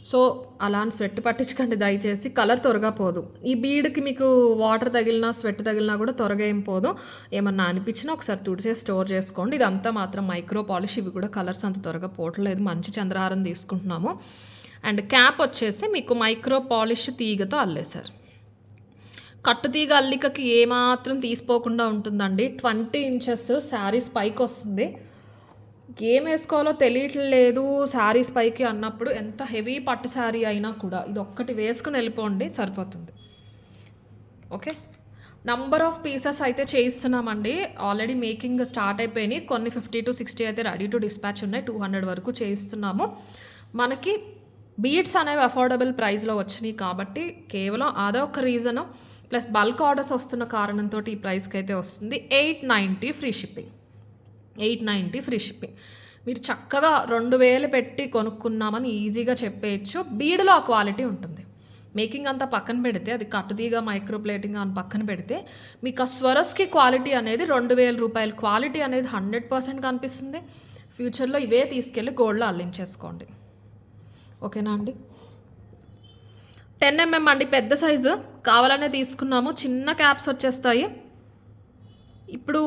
సో అలాంటి స్వెట్ పట్టించకండి దయచేసి, కలర్ త్వరగా పోదు. ఈ బీడ్కి మీకు వాటర్ తగిలినా స్వెట్ తగిలినా కూడా త్వరగా ఏం పోదు. ఏమన్నా అనిపించినా ఒకసారి తుడిచేసి స్టోర్ చేసుకోండి. ఇదంతా మాత్రం మైక్రో పాలిష్, ఇవి కూడా కలర్స్ అంత త్వరగా పోవట్లేదు. మంచి చంద్రహారం తీసుకుంటున్నాము. అండ్ క్యాప్ వచ్చేసి మీకు మైక్రో పాలిష్ తీగతో అల్లేశారు. కట్టు తీగ అల్లికకి ఏమాత్రం తీసిపోకుండా ఉంటుందండి. 20 ఇంచెస్ శారీస్ పైకి వస్తుంది. ఏం వేసుకోవాలో తెలియట్లేదు శారీస్ పైకి అన్నప్పుడు, ఎంత హెవీ పట్టు శారీ అయినా కూడా ఇది ఒక్కటి వేసుకుని వెళ్ళిపోండి, సరిపోతుంది. ఓకే, నంబర్ ఆఫ్ పీసెస్ అయితే చేయిస్తున్నామండి. ఆల్రెడీ మేకింగ్ స్టార్ట్ అయిపోయినాయి. కొన్ని 50 to 60 అయితే రెడీ టు డిస్పాచ్ ఉన్నాయి. 200 వరకు చేయిస్తున్నాము. మనకి బీడ్స్ అనేవి అఫోర్డబుల్ ప్రైస్లో వచ్చినాయి కాబట్టి కేవలం అదొక రీజను, ప్లస్ బల్క్ ఆర్డర్స్ వస్తున్న కారణంతో ఈ ప్రైస్కి అయితే వస్తుంది. 890 ఫ్రీ షిప్పింగ్. 890 free shipping. మీరు చక్కగా 2000 పెట్టి కొనుక్కున్నామని ఈజీగా చెప్పేయచ్చు. బీడ్లో ఆ క్వాలిటీ ఉంటుంది. మేకింగ్ అంతా పక్కన పెడితే, అది కట్టుదీగా మైక్రో ప్లేటింగ్ అని పక్కన పెడితే, మీకు ఆ స్వరస్కి క్వాలిటీ అనేది 2000 రూపాయల క్వాలిటీ అనేది 100% కనిపిస్తుంది. ఫ్యూచర్లో ఇవే తీసుకెళ్ళి గోల్డ్లో అల్లించేసుకోండి. ఓకేనా అండి? 10 mm అండి, పెద్ద సైజు కావాలనే తీసుకున్నాము. చిన్న క్యాప్స్ వచ్చేస్తాయి. ఇప్పుడు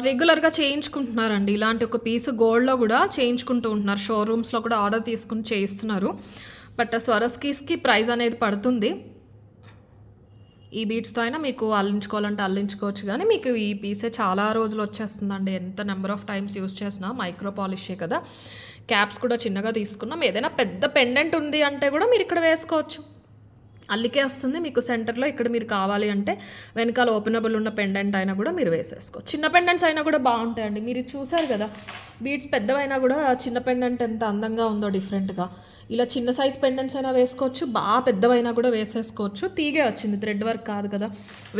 రెగ్యులర్గా చేయించుకుంటున్నారండి ఇలాంటి ఒక పీస్ గోల్డ్లో కూడా చేయించుకుంటూ ఉంటున్నారు. షోరూమ్స్లో కూడా ఆర్డర్ తీసుకుని చేయిస్తున్నారు. బట్ స్వరస్కీస్కి ప్రైస్ అనేది పడుతుంది. ఈ బీడ్స్తో అయినా మీకు అల్లించుకోవాలంటే అల్లించుకోవచ్చు, కానీ మీకు ఈ పీసే చాలా రోజులు వచ్చేస్తుందండి. ఎంత నెంబర్ ఆఫ్ టైమ్స్ యూస్ చేసినా మైక్రో పాలిషే కదా. క్యాప్స్ కూడా చిన్నగా తీసుకున్నాం. ఏదైనా పెద్ద పెండెంట్ ఉంది అంటే కూడా మీరు ఇక్కడ వేసుకోవచ్చు. అల్లికే వస్తుంది మీకు సెంటర్లో. ఇక్కడ మీరు కావాలి అంటే వెనకాల ఓపెనబుల్ ఉన్న పెండెంట్ అయినా కూడా మీరు వేసేసుకోవచ్చు. చిన్న పెండెంట్స్ అయినా కూడా బాగుంటాయండి. మీరు చూసారు కదా, బీడ్స్ పెద్దవైనా కూడా చిన్న పెండెంట్ ఎంత అందంగా ఉందో డిఫరెంట్గా. ఇలా చిన్న సైజ్ పెండెంట్స్ అయినా వేసుకోవచ్చు, బాగా పెద్దవైనా కూడా వేసేసుకోవచ్చు. తీగే వచ్చింది, థ్రెడ్ వర్క్ కాదు కదా.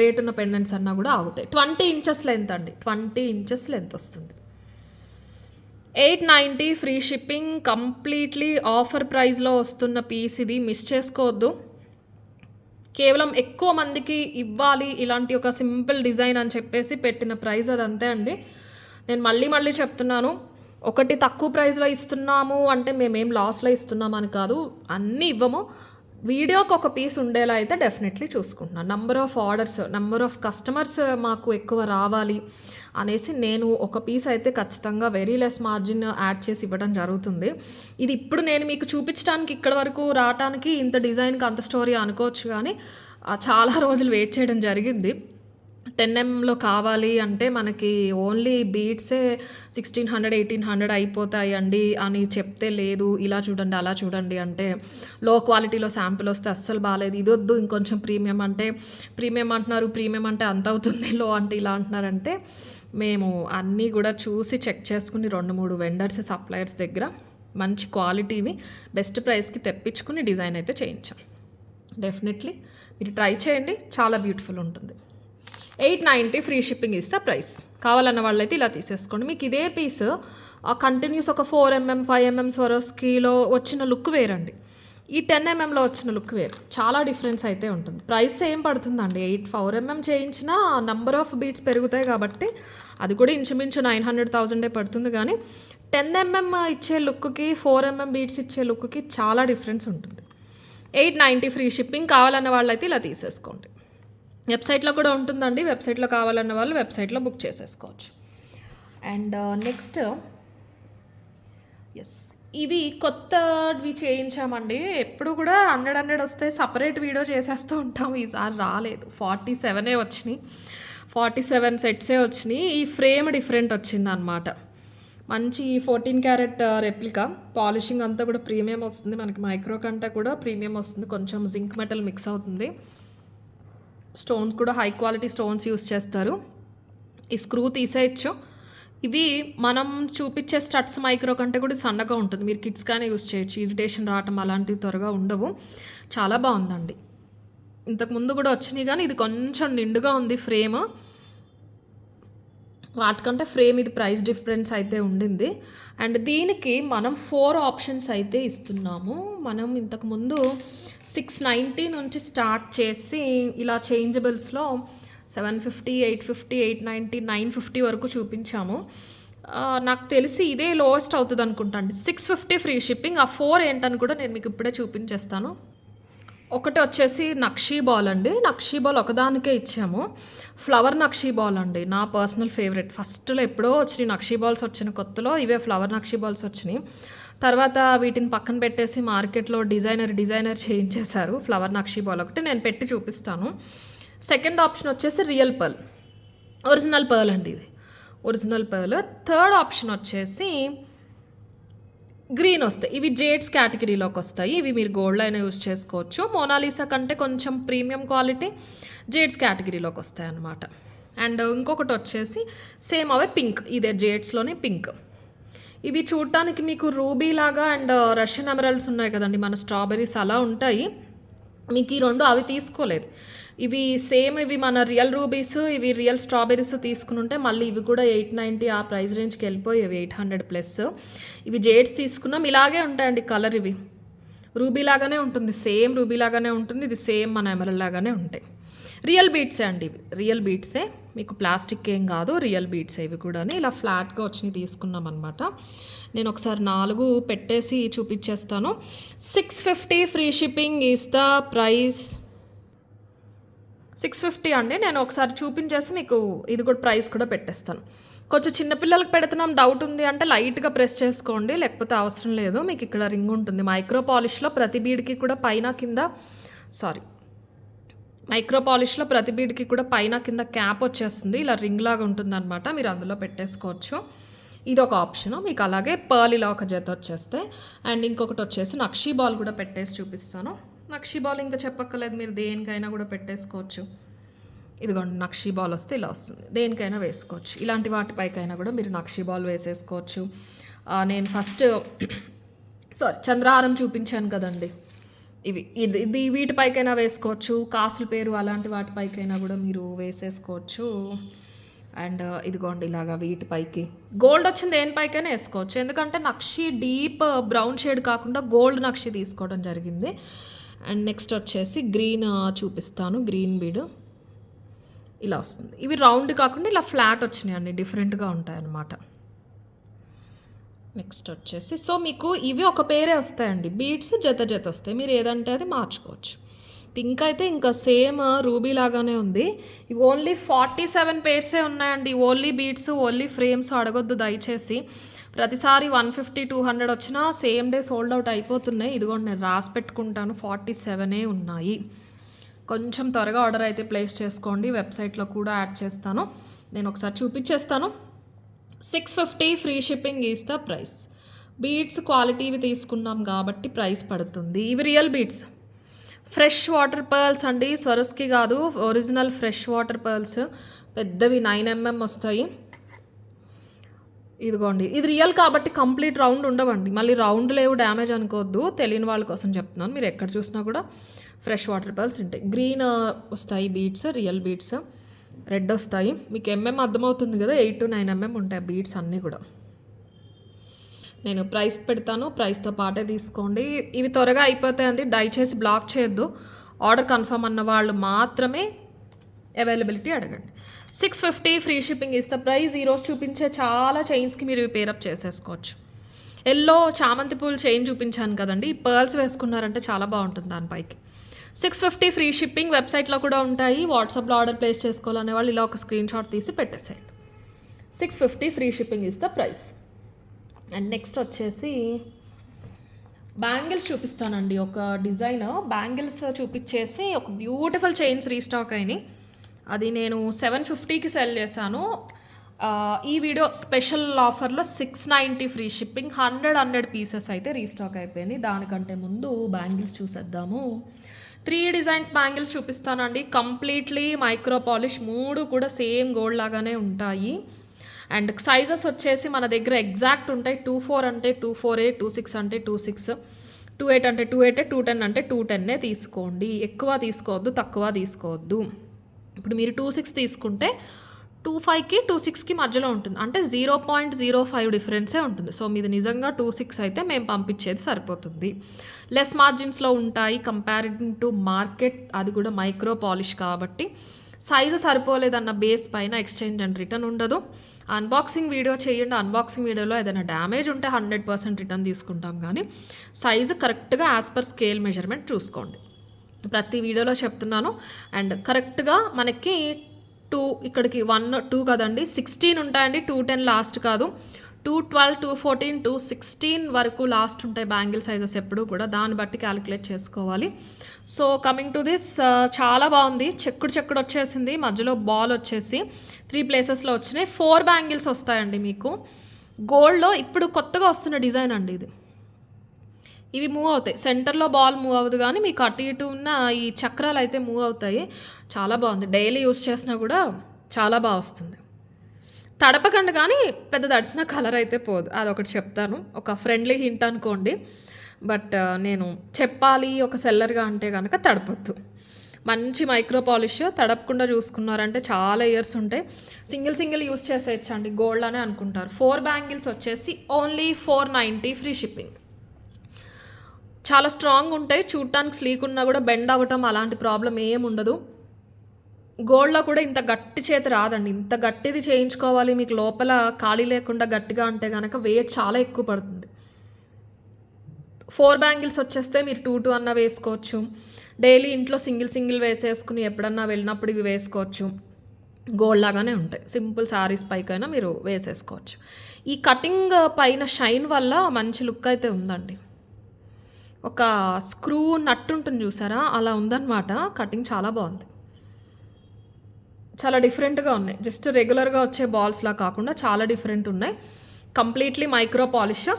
వెయిట్ ఉన్న పెండెంట్స్ అన్నా కూడా ఆగుతాయి. 20 ఇంచెస్ లెంత్ అండి, 20 ఇంచెస్ లెంత్ వస్తుంది. 890 ఫ్రీ షిప్పింగ్. కంప్లీట్లీ ఆఫర్ ప్రైస్లో వస్తున్న పీస్ ఇది, మిస్ చేసుకోవద్దు. కేవలం ఎక్కువ మందికి ఇవ్వాలి ఇలాంటి ఒక సింపుల్ డిజైన్ అని చెప్పేసి పెట్టిన ప్రైస్ అదంతే అండి. నేను మళ్ళీ చెప్తున్నాను, ఒకటి తక్కువ ప్రైస్లో ఇస్తున్నాము అంటే మేమేం లాస్లో ఇస్తున్నామని కాదు. అన్నీ ఇవ్వము. వీడియోకి ఒక పీస్ ఉండేలా అయితే డెఫినెట్లీ చూసుకుంటున్నాను. Number of orders, number of customers మాకు ఎక్కువ రావాలి అనేసి నేను ఒక పీస్ అయితే ఖచ్చితంగా వెరీ లెస్ మార్జిన్ యాడ్ చేసి ఇవ్వడం జరుగుతుంది. ఇది ఇప్పుడు నేను మీకు చూపించడానికి ఇక్కడ వరకు రావడానికి ఇంత డిజైన్కి అంత స్టోరీ అనుకోవచ్చు, కానీ చాలా రోజులు వెయిట్ చేయడం జరిగింది. 10Mలో కావాలి అంటే మనకి ఓన్లీ బీడ్సే 1600 1800 అయిపోతాయి అండి అని చెప్తే, లేదు ఇలా చూడండి అలా చూడండి అంటే లో క్వాలిటీలో శాంపిల్ వస్తే అస్సలు బాగాలేదు, ఇది వద్దు ఇంకొంచెం ప్రీమియం అంటే ప్రీమియం అంటున్నారు, ప్రీమియం అంటే అంత అవుతుంది, లో అంటే ఇలా అంటున్నారంటే మేము అన్నీ కూడా చూసి చెక్ చేసుకుని 2-3 వెండర్స్ సప్లయర్స్ దగ్గర మంచి క్వాలిటీవి బెస్ట్ ప్రైస్కి తెప్పించుకుని డిజైన్ అయితే చేయించాం. డెఫినెట్లీ మీరు ట్రై చేయండి, చాలా బ్యూటిఫుల్ ఉంటుంది. 890 ఫ్రీ షిప్పింగ్ ఇస్తే ప్రైస్. కావాలన్న వాళ్ళైతే ఇలా తీసేసుకోండి. మీకు ఇదే పీస్ కంటిన్యూస్ ఒక 4mm 5mm స్వరోస్కీలో వచ్చిన లుక్ వేరండి, ఈ 10mmలో వచ్చిన లుక్ వేరు, చాలా డిఫరెన్స్ అయితే ఉంటుంది. ప్రైస్ ఏం పడుతుందండి, 4mm చేయించినా నంబర్ ఆఫ్ బీట్స్ పెరుగుతాయి కాబట్టి అది కూడా ఇంచుమించు 900,000 పడుతుంది. కానీ 10mm ఇచ్చే లుక్కి 4mm బీట్స్ ఇచ్చే లుక్కి చాలా డిఫరెన్స్ ఉంటుంది. 890 ఫ్రీ షిప్పింగ్. కావాలన్న వాళ్ళైతే ఇలా తీసేసుకోండి. వెబ్సైట్లో కూడా ఉంటుందండి, వెబ్సైట్లో కావాలన్న వాళ్ళు వెబ్సైట్లో బుక్ చేసేసుకోవచ్చు. అండ్ నెక్స్ట్ ఇవి కొత్తవి చేయించామండి. ఎప్పుడు కూడా 100 వస్తే సపరేట్ వీడియో చేసేస్తూ ఉంటాం. ఈసారి రాలేదు, 47 వచ్చినాయి, 47 సెట్సే వచ్చినాయి. ఈ ఫ్రేమ్ డిఫరెంట్ వచ్చిందనమాట. మంచి 14 క్యారెట్ రెప్లికా. పాలిషింగ్ అంతా కూడా ప్రీమియం వస్తుంది మనకి, మైక్రో కంటే కూడా ప్రీమియం వస్తుంది. కొంచెం జింక్ మెటల్ మిక్స్ అవుతుంది. స్టోన్స్ కూడా హై క్వాలిటీ స్టోన్స్ యూస్ చేస్తారు. ఈ స్క్రూ తీసేయచ్చు. ఇవి మనం చూపించే స్టడ్స్ మైక్రో కంటే కూడా సన్నగా ఉంటుంది. మీరు కిడ్స్ కానీ యూస్ చేయొచ్చు. ఇరిటేషన్ రావటం అలాంటివి త్వరగా ఉండవు. చాలా బాగుందండి. ఇంతకుముందు కూడా వచ్చినాయి కానీ ఇది కొంచెం నిండుగా ఉంది ఫ్రేమ్. వాటికంటే ఫ్రేమ్ ఇది ప్రైస్ డిఫరెన్స్ అయితే ఉండింది. అండ్ దీనికి మనం 4 ఆప్షన్స్ అయితే ఇస్తున్నాము. మనం ఇంతకుముందు 690 నుంచి స్టార్ట్ చేసి ఇలా చేంజబుల్స్లో 750, 850, 890, 950 వరకు చూపించాము. నాకు తెలిసి ఇదే లోయెస్ట్ అవుతుంది అనుకుంటా అండి. 650 ఫ్రీ షిప్పింగ్. ఆ 4 ఏంటని కూడా నేను మీకు ఇప్పుడే చూపించేస్తాను. ఒకటి వచ్చేసి నక్షీ బాల్ అండి. నక్షీ బాల్ ఒకదానికే ఇచ్చాము. ఫ్లవర్ నక్షీ బాల్ అండి. నా పర్సనల్ ఫేవరెట్. ఫస్ట్‌లో ఎప్పుడో వచ్చినాయి నక్షీ బాల్స్ వచ్చిన కొత్తలో ఇవే ఫ్లవర్ నక్షీ బాల్స్ వచ్చినాయి. తర్వాత వీటిని పక్కన పెట్టేసి మార్కెట్‌లో డిజైనర్ చేయించేశారు. ఫ్లవర్ నక్షీ బాల్ ఒకటి నేను పెట్టి చూపిస్తాను. సెకండ్ ఆప్షన్ వచ్చేసి రియల్ పర్ల్. ఒరిజినల్ పర్ల్ అండి ఇది. Original pearl. థర్డ్ ఆప్షన్ వచ్చేసి గ్రీన్ వస్తాయి. ఇవి జేడ్స్ కేటగిరీలోకి వస్తాయి. ఇవి మీరు గోల్డ్‌లో అయినా యూజ్ చేసుకోవచ్చు. మోనాలిసా కంటే కొంచెం ప్రీమియం క్వాలిటీ జేడ్స్ కేటగిరీలోకి వస్తాయన్నమాట. అండ్ ఇంకొకటి వచ్చేసి సేమ్ అవే పింక్. ఇదే జేడ్స్‌లోనే పింక్. ఇవి చూడటానికి మీకు రూబీ లాగా అండ్ రష్యన్ ఎమరాల్డ్స్ ఉన్నాయి కదండి, మన స్ట్రాబెర్రీస్ అలా ఉంటాయి. మీకు ఈ రెండు అవి తీసుకోలేదు. ఇవి సేమ్ ఇవి మన రియల్ రూబీస్, ఇవి రియల్ స్ట్రాబెర్రీస్ తీసుకుని ఉంటే మళ్ళీ ఇవి కూడా 890 ఆ ప్రైస్ రేంజ్కి వెళ్ళిపోయేవి, 800+. ఇవి జేడ్స్ తీసుకున్నాం. ఇలాగే ఉంటాయండి కలర్. ఇవి రూబీ లాగానే ఉంటుంది, సేమ్ రూబీ లాగానే ఉంటుంది. ఇది సేమ్ మన ఎమరల్డ్ లాగానే ఉంటాయి. రియల్ బీట్సే అండి ఇవి. రియల్ బీట్సే, మీకు ప్లాస్టిక్ ఏం కాదు, రియల్ బీట్సే ఇవి కూడా. ఇలా ఫ్లాట్గా వచ్చినాయి తీసుకున్నాం అనమాట. నేను ఒకసారి 4 పెట్టేసి చూపించేస్తాను. 650 free shipping is the price. 650 అండి. నేను ఒకసారి చూపించేసి మీకు ఇది కూడా ప్రైస్ కూడా పెట్టేస్తాను. కొంచెం చిన్నపిల్లలకి పెడుతున్నాం డౌట్ ఉంది అంటే లైట్గా ప్రెస్ చేసుకోండి, లేకపోతే అవసరం లేదు. మీకు ఇక్కడ రింగ్ ఉంటుంది. మైక్రో పాలిష్లో ప్రతి బీడ్కి కూడా పైన కింద మైక్రో పాలిష్లో ప్రతి బీడ్కి కూడా పైన కింద క్యాప్ వచ్చేస్తుంది. ఇలా రింగ్ లాగా ఉంటుందన్నమాట. మీరు అందులో పెట్టేసుకోవచ్చు. ఇది ఒక ఆప్షన్. మీకు అలాగే పర్ల్ ఇలా ఒక జత వచ్చేస్తే. అండ్ ఇంకొకటి వచ్చేసి నక్షీ బాల్ కూడా పెట్టేసి చూపిస్తాను. నక్షీ బాల్ ఇంకా చెప్పక్కర్లేదు, మీరు దేనికైనా కూడా పెట్టేసుకోవచ్చు. ఇదిగోండి నక్షీ బాల్ వస్తే ఇలా వస్తుంది. దేనికైనా వేసుకోవచ్చు. ఇలాంటి వాటిపైకైనా కూడా మీరు నక్షీ బాల్ వేసేసుకోవచ్చు. నేను ఫస్ట్ చంద్రహారం చూపించాను కదండి, ఇది వీటిపైకైనా వేసుకోవచ్చు. కాసుల పేరు అలాంటి వాటిపైకైనా కూడా మీరు వేసేసుకోవచ్చు. అండ్ ఇదిగోండి ఇలాగా వీటిపైకి గోల్డ్ వచ్చింది దేనిపైకైనా వేసుకోవచ్చు. ఎందుకంటే నక్షి డీప్ బ్రౌన్ షేడ్ కాకుండా గోల్డ్ నక్షి తీసుకోవడం జరిగింది. అండ్ నెక్స్ట్ వచ్చేసి గ్రీన్ చూపిస్తాను. గ్రీన్ బీడ్ ఇలా వస్తుంది. ఇవి రౌండ్ కాకుండా ఇలా ఫ్లాట్ వచ్చినాయి అండి, డిఫరెంట్గా ఉంటాయి అన్నమాట. నెక్స్ట్ వచ్చేసి మీకు ఇవి ఒక పేరే వస్తాయండి. బీడ్స్ జత వస్తాయి, మీరు ఏదంటే అది మార్చుకోవచ్చు. పింక్ అయితే ఇంకా సేమ్ రూబీ లాగానే ఉంది. ఇవి ఓన్లీ 47 పేర్సే ఉన్నాయండి. ఓన్లీ బీడ్స్, ఓన్లీ ఫ్రేమ్స్ అడగొద్దు దయచేసి. ప్రతిసారి 150-200 వచ్చినా సేమ్ డే సోల్డ్ అవుట్ అయిపోతున్నాయి. ఇదిగోండి నేను రాసి పెట్టుకుంటాను, 47 ఉన్నాయి. కొంచెం త్వరగా ఆర్డర్ అయితే ప్లేస్ చేసుకోండి. వెబ్సైట్లో కూడా యాడ్ చేస్తాను. నేను ఒకసారి చూపించేస్తాను. 650 free shipping is the price. Beads క్వాలిటీవి తీసుకున్నాం కాబట్టి ప్రైస్ పడుతుంది. ఇవి real beads, fresh water pearls అండి, స్వరస్కి కాదు, ఒరిజినల్ ఫ్రెష్ వాటర్ పర్ల్స్. పెద్దవి 9mm వస్తాయి. ఇదిగోండి ఇది రియల్ కాబట్టి కంప్లీట్ రౌండ్ ఉండవండి. మళ్ళీ రౌండ్ లేవు డ్యామేజ్ అనుకోవద్దు, తెలియని వాళ్ళ కోసం చెప్తున్నాను. మీరు ఎక్కడ చూసినా కూడా ఫ్రెష్ వాటర్ పర్ల్స్ ఉంటాయి. గ్రీన్ వస్తాయి బీడ్స్, రియల్ బీడ్స్. రెడ్ వస్తాయి. మీకు అర్థమవుతుంది కదా, 8 to 9mm ఉంటాయి బీడ్స్ అన్నీ కూడా. నేను ప్రైస్ పెడతాను, ప్రైస్తో పాటే తీసుకోండి. ఇవి త్వరగా అయిపోతాయండి, దయచేసి బ్లాక్ చేయొద్దు. ఆర్డర్ కన్ఫర్మ్ అన్న వాళ్ళు మాత్రమే అవైలబిలిటీ అడగండి. 650 free shipping is the price. ఈరోజు చూపించే చాలా చైన్స్కి మీరు పేరప్ చేసేసుకోవచ్చు. ఎల్లో చామంతి పూలు చైన్ చూపించాను కదండి, ఈ పర్ల్స్ వేసుకున్నారంటే చాలా బాగుంటుంది దానిపైకి. 650 ఫ్రీ షిప్పింగ్. వెబ్సైట్లో కూడా ఉంటాయి. వాట్సాప్లో ఆర్డర్ ప్లేస్ చేసుకోవాలనే వాళ్ళు ఇలా ఒక స్క్రీన్ షాట్ తీసి పెట్టేసేయండి. 650 free shipping is the price. And next వచ్చేసి బ్యాంగిల్స్ చూపిస్తానండి. ఒక డిజైన్ బ్యాంగిల్స్ చూపించేసి ఒక బ్యూటిఫుల్ చైన్స్ రీస్టాక్ అయినాయి. అది నేను 750కి సెల్ చేశాను. ఈ వీడియో స్పెషల్ ఆఫర్లో 690 ఫ్రీ షిప్పింగ్. 100 పీసెస్ అయితే రీస్టాక్ అయిపోయినాయి. దానికంటే ముందు బ్యాంగిల్స్ చూసేద్దాము. 3 డిజైన్స్ బ్యాంగిల్స్ చూపిస్తానండి. కంప్లీట్లీ మైక్రో పాలిష్, 3 కూడా సేమ్ గోల్డ్ లాగానే ఉంటాయి. అండ్ సైజెస్ వచ్చేసి మన దగ్గర ఎగ్జాక్ట్ ఉంటాయి. 24 అంటే 24, 26 అంటే 26, 28 అంటే 28, 210 అంటే 210 తీసుకోండి. ఎక్కువ తీసుకోవద్దు, తక్కువ తీసుకోవద్దు. ఇప్పుడు మీరు 26 తీసుకుంటే 25కి 26కి మధ్యలో ఉంటుంది, అంటే 0.05 డిఫరెన్సే ఉంటుంది. సో మీది నిజంగా 26 అయితే మేము పంపించేది సరిపోతుంది. లెస్ మార్జిన్స్లో ఉంటాయి కంపారిటివ్ టు మార్కెట్, అది కూడా మైక్రో పాలిష్ కాబట్టి సైజు సరిపోలేదన్న బేస్ పైన ఎక్స్చేంజ్ అండ్ రిటర్న్ ఉండదు. అన్బాక్సింగ్ వీడియో చేయండి, అన్బాక్సింగ్ వీడియోలో ఏదైనా డ్యామేజ్ ఉంటే 100% రిటర్న్ తీసుకుంటాం, కానీ సైజు కరెక్ట్గా యాజ్ పర్ స్కేల్ మెజర్మెంట్ చూసుకోండి. ప్రతి వీడియోలో చెప్తున్నాను. అండ్ కరెక్ట్గా మనకి 2 ఇక్కడికి 1 2 కదండి, 16 ఉంటాయండి. 210 లాస్ట్ కాదు, 212 214 216 వరకు లాస్ట్ ఉంటాయి బ్యాంగిల్ సైజెస్ ఎప్పుడు కూడా. దాన్ని బట్టి క్యాలిక్యులేట్ చేసుకోవాలి. సో కమింగ్ టు దిస్, చాలా బాగుంది. చెక్కుడు వచ్చేసింది, మధ్యలో బాల్ వచ్చేసి 3 ప్లేసెస్లో వచ్చినాయి. 4 బ్యాంగిల్స్ వస్తాయండి మీకు. గోల్డ్లో ఇప్పుడు కొత్తగా వస్తున్న డిజైన్ అండి ఇది. ఇవి మూవ్ అవుతాయి, సెంటర్లో బాల్ మూవ్ అవ్వదు, కానీ మీకు అటు ఇటు ఉన్న ఈ చక్రాలు అయితే మూవ్ అవుతాయి. చాలా బాగుంది, డైలీ యూస్ చేసినా కూడా చాలా బాగా వస్తుంది. తడపకండి, కానీ పెద్ద తడిసిన కలర్ అయితే పోదు, అదొకటి చెప్తాను. ఒక ఫ్రెండ్లీ హింట్ అనుకోండి. బట్ నేను చెప్పాలి ఒక సెల్లర్గా అంటే కనుక తడపొద్దు. మంచి మైక్రో పాలిష్, తడపకుండా చూసుకున్నారంటే చాలా ఇయర్స్ ఉంటాయి. సింగిల్ యూస్ చేసేయచ్చండి, గోల్డ్ అనే అనుకుంటారు. 4 బ్యాంగిల్స్ వచ్చేసి ఓన్లీ 490 ఫ్రీ షిప్పింగ్. చాలా స్ట్రాంగ్ ఉంటాయి, చూడటానికి స్లీక్ ఉన్నా కూడా బెండ్ అవ్వటం అలాంటి ప్రాబ్లం ఏం ఉండదు. గోల్డ్లో కూడా ఇంత గట్టి చేతి రాదండి. ఇంత గట్టిది చేయించుకోవాలి మీకు లోపల ఖాళీ లేకుండా గట్టిగా అంటే కనుక వెయిట్ చాలా ఎక్కువ పడుతుంది. 4 బ్యాంగిల్స్ వచ్చేస్తే మీరు 2 అన్న వేసుకోవచ్చు. డైలీ ఇంట్లో సింగిల్ వేసేసుకుని ఎప్పుడన్నా వెళ్ళినప్పుడు ఇవి వేసుకోవచ్చు. గోల్డ్ లాగానే ఉంటాయి, సింపుల్ శారీస్ పైకైనా మీరు వేసేసుకోవచ్చు. ఈ కటింగ్ పైన షైన్ వల్ల మంచి లుక్ అయితే ఉందండి. ఒక స్క్రూ నట్టు ఉంటుంది చూసారా, అలా ఉందన్నమాట. కటింగ్ చాలా బాగుంది, చాలా డిఫరెంట్గా ఉన్నాయి. జస్ట్ రెగ్యులర్గా వచ్చే బాల్స్లా కాకుండా చాలా డిఫరెంట్ ఉన్నాయి. Completely micro polish.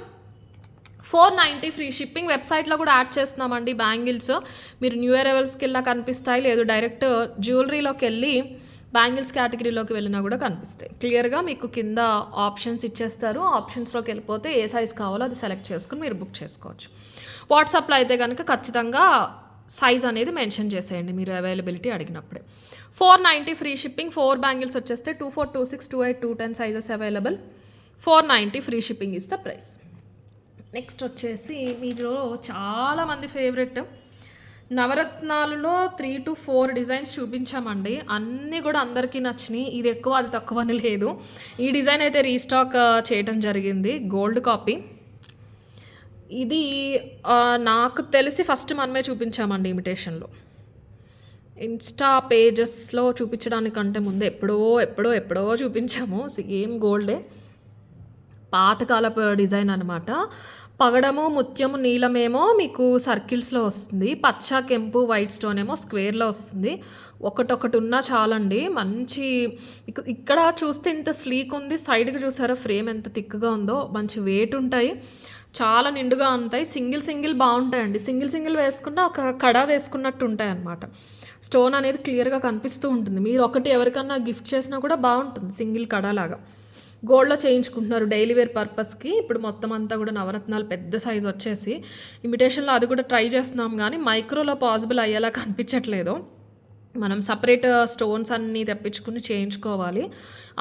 490 free shipping. వెబ్సైట్లో కూడా యాడ్ చేస్తున్నామండి బ్యాంగిల్స్. మీరు న్యూ అరైవల్స్కి వెళ్ళినా కనిపిస్తాయి, లేదు డైరెక్ట్ జ్యువెలరీలోకి వెళ్ళి బ్యాంగిల్స్ కేటగిరీలోకి వెళ్ళినా కూడా కనిపిస్తాయి. క్లియర్గా మీకు కింద ఆప్షన్స్ ఇచ్చేస్తారు. ఆప్షన్స్లోకి వెళ్ళిపోతే ఏ సైజ్ కావాలో అది సెలెక్ట్ చేసుకుని మీరు బుక్ చేసుకోవచ్చు. వాట్సాప్లో అయితే కనుక ఖచ్చితంగా సైజ్ అనేది మెన్షన్ చేసేయండి మీరు అవైలబిలిటీ అడిగినప్పుడే. 490 free shipping. 4 బ్యాంగిల్స్ వచ్చేస్తే 24, 26, 28, 210 sizes available. 490 free shipping is the price. Next వచ్చేసి మీలో చాలామంది ఫేవరెట్ నవరత్నాలలో 3 to 4 డిజైన్స్ చూపించామండి. అన్నీ కూడా అందరికీ నచ్చినాయి. ఇది ఎక్కువ అది తక్కువ అని లేదు. ఈ డిజైన్ అయితే రీస్టాక్ చేయడం జరిగింది, గోల్డ్ కాపీ. ఇది నాకు తెలిసి ఫస్ట్ మనమే చూపించామండి ఇమిటేషన్లో. ఇన్స్టా పేజెస్లో చూపించడానికంటే ముందు ఎప్పుడో చూపించాము. సేమ్ గోల్డే, పాతకాలపు డిజైన్ అనమాట. పగడము ముత్యము నీలమేమో మీకు సర్కిల్స్లో వస్తుంది, పచ్చ కెంపు వైట్ స్టోన్ ఏమో స్క్వేర్లో వస్తుంది. ఒకటొకటి ఉన్నా చాలండి. మంచి ఇక్కడ చూస్తే ఇంత స్లీక్ ఉంది, సైడ్కి చూసారా ఫ్రేమ్ ఎంత థిక్గా ఉందో, మంచి వెయిట్ ఉంటాయి, చాలా నిండుగా ఉంటాయి. సింగిల్ బాగుంటాయండి. సింగిల్ వేసుకున్నా ఒక కడ వేసుకున్నట్టు ఉంటాయి అన్నమాట. స్టోన్ అనేది క్లియర్గా కనిపిస్తూ ఉంటుంది. మీరు ఒకటి ఎవరికన్నా గిఫ్ట్ చేసినా కూడా బాగుంటుంది, సింగిల్ కడలాగా. గోల్డ్లో చేయించుకుంటున్నారు డైలీ వేర్ పర్పస్కి. ఇప్పుడు మొత్తం అంతా కూడా నవరత్నాలు పెద్ద సైజ్ వచ్చేసి ఇమిటేషన్లో అది కూడా ట్రై చేస్తున్నాం, కానీ మైక్రోలో పాసిబుల్ అయ్యేలా కనిపించట్లేదు. మనం సపరేట్ స్టోన్స్ అన్నీ తెప్పించుకుని చేయించుకోవాలి,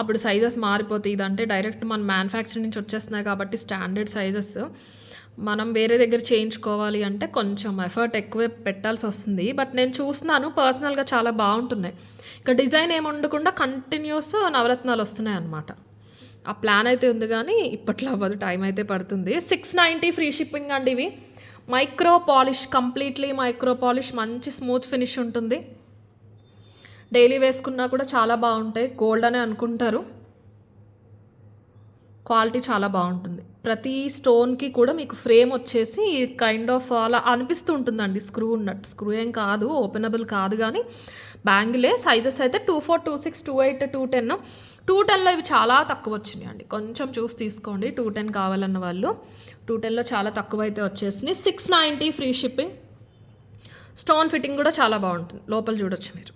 అప్పుడు సైజెస్ మారిపోతాయి. ఇదంటే డైరెక్ట్ మన మ్యానుఫ్యాక్చరింగ్ నుంచి వచ్చేస్తున్నాయి కాబట్టి స్టాండర్డ్ సైజెస్. మనం వేరే దగ్గర చేయించుకోవాలి అంటే కొంచెం ఎఫర్ట్ ఎక్కువే పెట్టాల్సి వస్తుంది. బట్ నేను చూస్తున్నాను పర్సనల్గా చాలా బాగుంటున్నాయి. ఇక డిజైన్ ఏమి ఉండకుండా కంటిన్యూస్ నవరత్నాలు వస్తున్నాయి అన్నమాట. ఆ ప్లాన్ అయితే ఉంది, కానీ ఇప్పట్లో అవ్వదు, టైం అయితే పడుతుంది. 690 ఫ్రీ షిప్పింగ్ అండి. ఇవి micro polish, completely micro polish, మంచి స్మూత్ ఫినిష్ ఉంటుంది. డైలీ వేసుకున్నా కూడా చాలా బాగుంటాయి. గోల్డ్ అనే అనుకుంటారు, క్వాలిటీ చాలా బాగుంటుంది. ప్రతి స్టోన్కి కూడా మీకు ఫ్రేమ్ వచ్చేసి కైండ్ ఆఫ్ అలా అనిపిస్తూ ఉంటుందండి, స్క్రూ ఉన్నట్టు. స్క్రూ ఏం కాదు, ఓపెనబుల్ కాదు, కానీ బ్యాంగిలే. సైజెస్ అయితే 24, 26, 28, 210. 210లో ఇవి చాలా తక్కువ వచ్చినాయి అండి, కొంచెం చూసి తీసుకోండి. 210 కావాలన్న వాళ్ళు. 210లో చాలా తక్కువ అయితే వచ్చేసినాయి. 690 ఫ్రీ షిప్పింగ్. స్టోన్ ఫిట్టింగ్ కూడా చాలా బాగుంటుంది, లోపల చూడొచ్చు మీరు.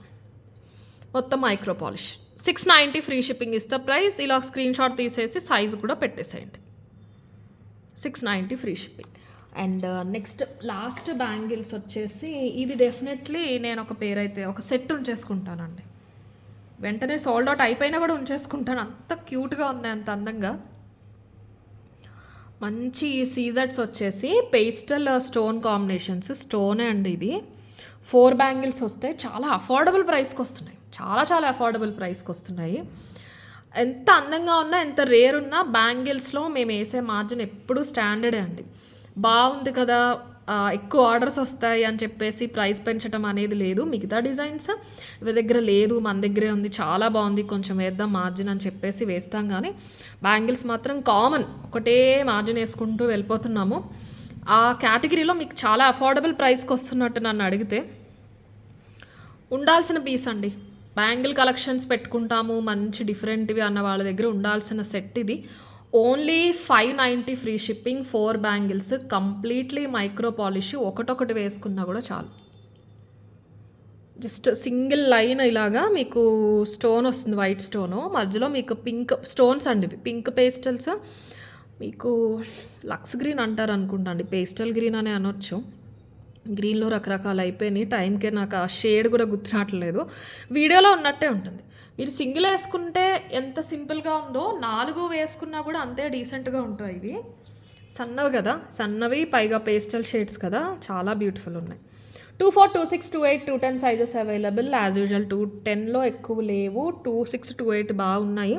మొత్తం మైక్రో పాలిష్. 690 ఫ్రీ షిప్పింగ్ ఇస్తే ప్రైస్. ఇలా స్క్రీన్ షాట్ తీసేసి సైజు కూడా పెట్టేసేయండి. 690 free shipping. And next last bangles వచ్చేసి ఇది డెఫినెట్లీ నేను ఒక పేరు అయితే ఒక సెట్ ఉంచేసుకుంటానండి. వెంటనే సోల్డ్ అవుట్ అయిపోయినా కూడా ఉంచేసుకుంటాను, అంత క్యూట్గా ఉన్నాయి, అంత అందంగా. మంచి సీజర్స్ వచ్చేసి పేస్టల్ స్టోన్ కాంబినేషన్స్. స్టోనే అండి ఇది. 4 బ్యాంగిల్స్ వస్తాయి, చాలా అఫోర్డబుల్ ప్రైస్కి వస్తున్నాయి, చాలా చాలా అఫోర్డబుల్ ప్రైస్కి వస్తున్నాయి. ఎంత అందంగా ఉన్నా, ఎంత రేర్ ఉన్నా బ్యాంగిల్స్లో మేము వేసే మార్జిన్ ఎప్పుడూ స్టాండర్డే అండి. బాగుంది కదా, ఎక్కువ ఆర్డర్స్ వస్తాయి అని చెప్పేసి ప్రైస్ పెంచడం అనేది లేదు. మిగతా డిజైన్స్ ఇవి దగ్గర లేదు, మన దగ్గరే ఉంది, చాలా బాగుంది, కొంచెం వేద్దాం మార్జిన్ అని చెప్పేసి వేస్తాం. కానీ బ్యాంగిల్స్ మాత్రం కామన్ ఒకటే మార్జిన్ వేసుకుంటూ వెళ్ళిపోతున్నాము. ఆ కేటగిరీలో మీకు చాలా అఫోర్డబుల్ ప్రైస్కి వస్తున్నట్టు నన్ను అడిగితే ఉండాల్సిన పీస్ అండి. బ్యాంగిల్ కలెక్షన్స్ పెట్టుకుంటాము మంచి డిఫరెంట్వి అన్న వాళ్ళ దగ్గర ఉండాల్సిన సెట్ ఇది. Only 590 free shipping, 4 bangles, completely micro polish. ఒకటొకటి వేసుకున్నా కూడా చాలు. జస్ట్ సింగిల్ లైన్ ఇలాగా మీకు స్టోన్ వస్తుంది, వైట్ స్టోను, మధ్యలో మీకు పింక్ స్టోన్స్ అండి, పింక్ పేస్టల్స్. మీకు లక్స్ గ్రీన్ అంటారు అనుకుంటా అండి, పేస్టల్ గ్రీన్ అనే అనొచ్చు. గ్రీన్లో రకరకాలు అయిపోయినాయి, టైంకే నాకు ఆ షేడ్ కూడా గుర్తు రావట్లేదు. వీడియోలో ఉన్నట్టే ఉంటుంది. మీరు సింగిల్ వేసుకుంటే ఎంత సింపుల్గా ఉందో 4 వేసుకున్నా కూడా అంతే డీసెంట్గా ఉంటాయి. ఇవి సన్నవి కదా, సన్నవి, పైగా పేస్టల్ షేడ్స్ కదా, చాలా బ్యూటిఫుల్ ఉన్నాయి. 24, 26, 28, 210 సైజెస్ అవైలబుల్ యాజ్ యూజువల్. 210లో ఎక్కువ లేవు, 26, 28 బాగున్నాయి.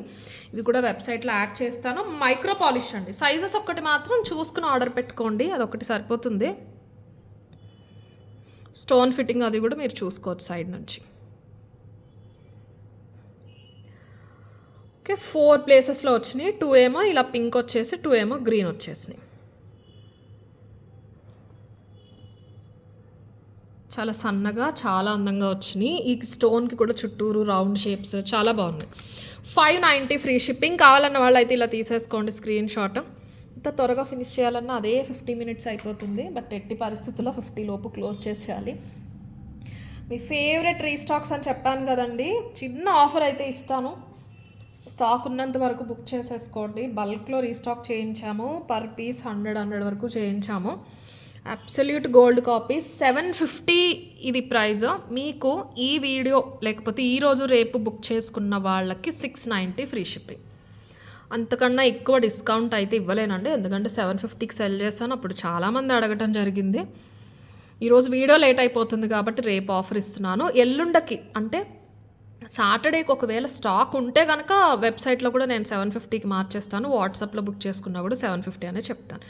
ఇవి కూడా వెబ్సైట్లో యాడ్ చేస్తాను. మైక్రో పాలిష్ అండి. సైజెస్ ఒక్కటి మాత్రం చూసుకుని ఆర్డర్ పెట్టుకోండి, అదొకటి సరిపోతుంది. స్టోన్ ఫిట్టింగ్ అది కూడా మీరు చూసుకోవచ్చు సైడ్ నుంచి. ఓకే, 4 ప్లేసెస్లో వచ్చినాయి. 2 ఏమో ఇలా పింక్ వచ్చేసి, 2 ఏమో గ్రీన్ వచ్చేసినాయి. చాలా సన్నగా చాలా అందంగా వచ్చినాయి. ఈ స్టోన్కి కూడా చుట్టూరు రౌండ్ షేప్స్ చాలా బాగున్నాయి. 590 ఫ్రీ షిప్పింగ్. కావాలన్న వాళ్ళు అయితే ఇలా తీసేసుకోండి స్క్రీన్ షాట్. ఇంత త్వరగా ఫినిష్ చేయాలన్నా అదే 50 మినిట్స్ అయిపోతుంది. బట్ ఎట్టి పరిస్థితుల్లో 50 లోపు క్లోజ్ చేసేయాలి. మీ ఫేవరెట్ రీస్టాక్స్ అని చెప్పాను కదండి, చిన్న ఆఫర్ అయితే ఇస్తాను. స్టాక్ ఉన్నంత వరకు బుక్ చేసేసుకోండి. బల్క్లో రీస్టాక్ చేయించాము, పర్ పీస్ 100 వరకు చేయించాము. అబ్సల్యూట్ గోల్డ్ కాపీస్ 750 ఇది ప్రైజ్. మీకు ఈ వీడియో లేకపోతే ఈరోజు రేపు బుక్ చేసుకున్న వాళ్ళకి 690 ఫ్రీ షిప్పింగ్. అంతకన్నా ఎక్కువ డిస్కౌంట్ అయితే ఇవ్వలేనండి, ఎందుకంటే 750కి సెల్ చేశాను. అప్పుడు చాలామంది అడగటం జరిగింది. ఈరోజు వీడియో లేట్ అయిపోతుంది కాబట్టి రేపు ఆఫర్ ఇస్తున్నాను. ఎల్లుండకి అంటే సాటర్డేకి ఒకవేళ స్టాక్ ఉంటే కనుక వెబ్సైట్లో కూడా నేను 750కి మార్చేస్తాను. వాట్సాప్లో బుక్ చేసుకున్నా కూడా 750 అనే చెప్తాను.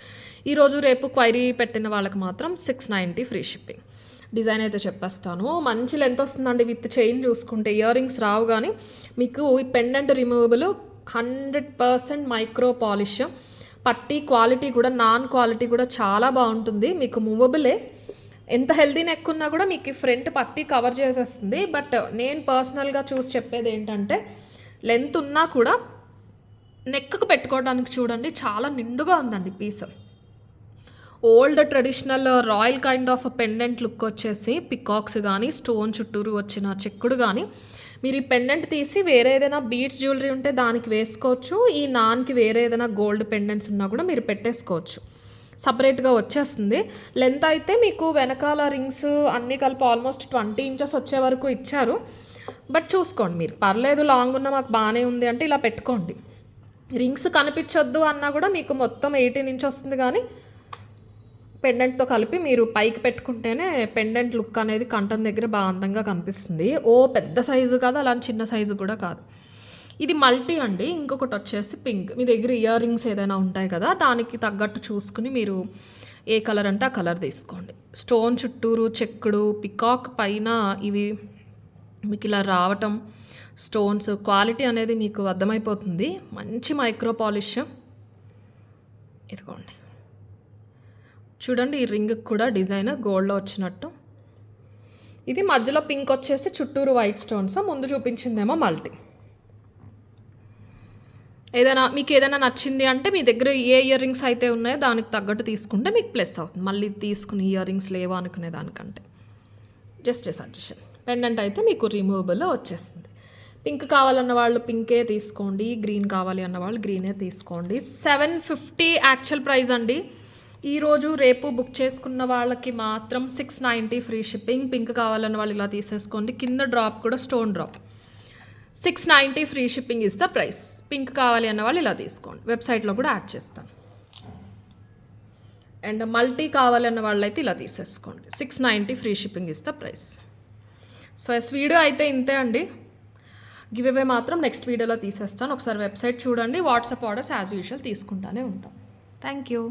ఈరోజు రేపు క్వైరీ పెట్టిన వాళ్ళకి మాత్రం 690 ఫ్రీ షిప్పింగ్. డిజైన్ అయితే చెప్పేస్తాను. మంచి లెంత్ వస్తుందండి. విత్ చైన్ చూసుకుంటే ఇయర్ రింగ్స్ రావు, కానీ మీకు ఈ పెండెంట్ రిమూవబుల్ 100% మైక్రో పాలిష్. పట్టీ క్వాలిటీ కూడా, నాన్ క్వాలిటీ కూడా చాలా బాగుంటుంది. మీకు మూవబులే, ఎంత హెల్దీ నెక్ ఉన్నా కూడా మీకు ఫ్రంట్ పట్టీ కవర్ చేసేస్తుంది. బట్ నేను పర్సనల్గా చూసి చెప్పేది ఏంటంటే, లెంత్ ఉన్నా కూడా నెక్కు పెట్టుకోవడానికి చూడండి చాలా నిండుగా ఉందండి piece. Old traditional royal kind of pendant look వచ్చేసి పికాక్స్ కానీ, స్టోన్ చుట్టూరు వచ్చిన చెక్కుడు కానీ, మీరు ఈ పెండెంట్ తీసి వేరే ఏదైనా బీడ్స్ జ్యువెలరీ ఉంటే దానికి వేసుకోవచ్చు. ఈ నాన్కి వేరే ఏదైనా గోల్డ్ పెండెంట్స్ ఉన్నా కూడా మీరు పెట్టేసుకోవచ్చు, సపరేట్గా వచ్చేస్తుంది. లెంత్ అయితే మీకు వెనకాల రింగ్స్ అన్నీ కలిపి ఆల్మోస్ట్ 20 ఇంచెస్ వచ్చే వరకు ఇచ్చారు. బట్ చూసుకోండి మీరు, పర్లేదు లాంగ్ ఉన్న మాకు బాగానే ఉంది అంటే ఇలా పెట్టుకోండి. రింగ్స్ కనిపించొద్దు అన్నా కూడా మీకు మొత్తం 18 ఇంచ్ వస్తుంది, కానీ పెండెంట్తో కలిపి మీరు పైకి పెట్టుకుంటేనే పెండెంట్ లుక్ అనేది కంఠం దగ్గర బాగా అందంగా కనిపిస్తుంది. ఓ పెద్ద సైజు కాదు, అలాంటి చిన్న సైజు కూడా కాదు. ఇది మల్టీ అండి. ఇంకొకటి వచ్చేసి పింక్. మీ దగ్గర ఇయర్ రింగ్స్ ఏదైనా ఉంటాయి కదా, దానికి తగ్గట్టు చూసుకుని మీరు ఏ కలర్ అంటే ఆ కలర్ తీసుకోండి. స్టోన్ చుట్టూరు చెక్కుడు, పికాక్ పైన ఇవి మీకు ఇలా రావటం, స్టోన్స్ క్వాలిటీ అనేది మీకు అర్థమైపోతుంది. మంచి మైక్రో పాలిష్. ఇదిగోండి చూడండి, ఈ రింగ్ కూడా డిజైన్ గోల్డ్లో వచ్చినట్టు. ఇది మధ్యలో పింక్ వచ్చేసి చుట్టూరు వైట్ స్టోన్స్. ముందు చూపించిందేమో మల్టీ. మీకు ఏదైనా నచ్చింది అంటే మీ దగ్గర ఏ ఇయర్ రింగ్స్ అయితే ఉన్నాయో దానికి తగ్గట్టు తీసుకుంటే మీకు ప్లస్ అవుతుంది. మళ్ళీ తీసుకుని ఇయర్ రింగ్స్ లేవా అనుకునే దానికంటే జస్ట్ ఏ సజెషన్. పెండెంట్ అయితే మీకు రిమూవబుల్ వచ్చేస్తుంది. పింక్ కావాలన్న వాళ్ళు పింకే తీసుకోండి, గ్రీన్ కావాలి అన్న వాళ్ళు గ్రీనే తీసుకోండి. 750 యాక్చువల్ ప్రైస్ అండి. ఈరోజు రేపు బుక్ చేసుకున్న వాళ్ళకి మాత్రం 690 ఫ్రీ షిప్పింగ్. పింక్ కావాలన్న వాళ్ళు ఇలా తీసేసుకోండి. కింద డ్రాప్ కూడా stone drop. 690 free shipping is the price. Pink కావాలి అన్న వాళ్ళు ఇలా తీసుకోండి, వెబ్సైట్లో కూడా యాడ్ చేస్తాను. అండ్ మల్టీ కావాలన్న వాళ్ళైతే ఇలా తీసేసుకోండి. 690 free shipping is the price. So video అయితే ఇంతే అండి. గివ్ అవే మాత్రం నెక్స్ట్ వీడియోలో తీసేస్తాను. ఒకసారి వెబ్సైట్ చూడండి. వాట్సాప్ ఆర్డర్స్ యాజ్ యూజువల్ తీసుకుంటానే ఉంటాం. Thank you.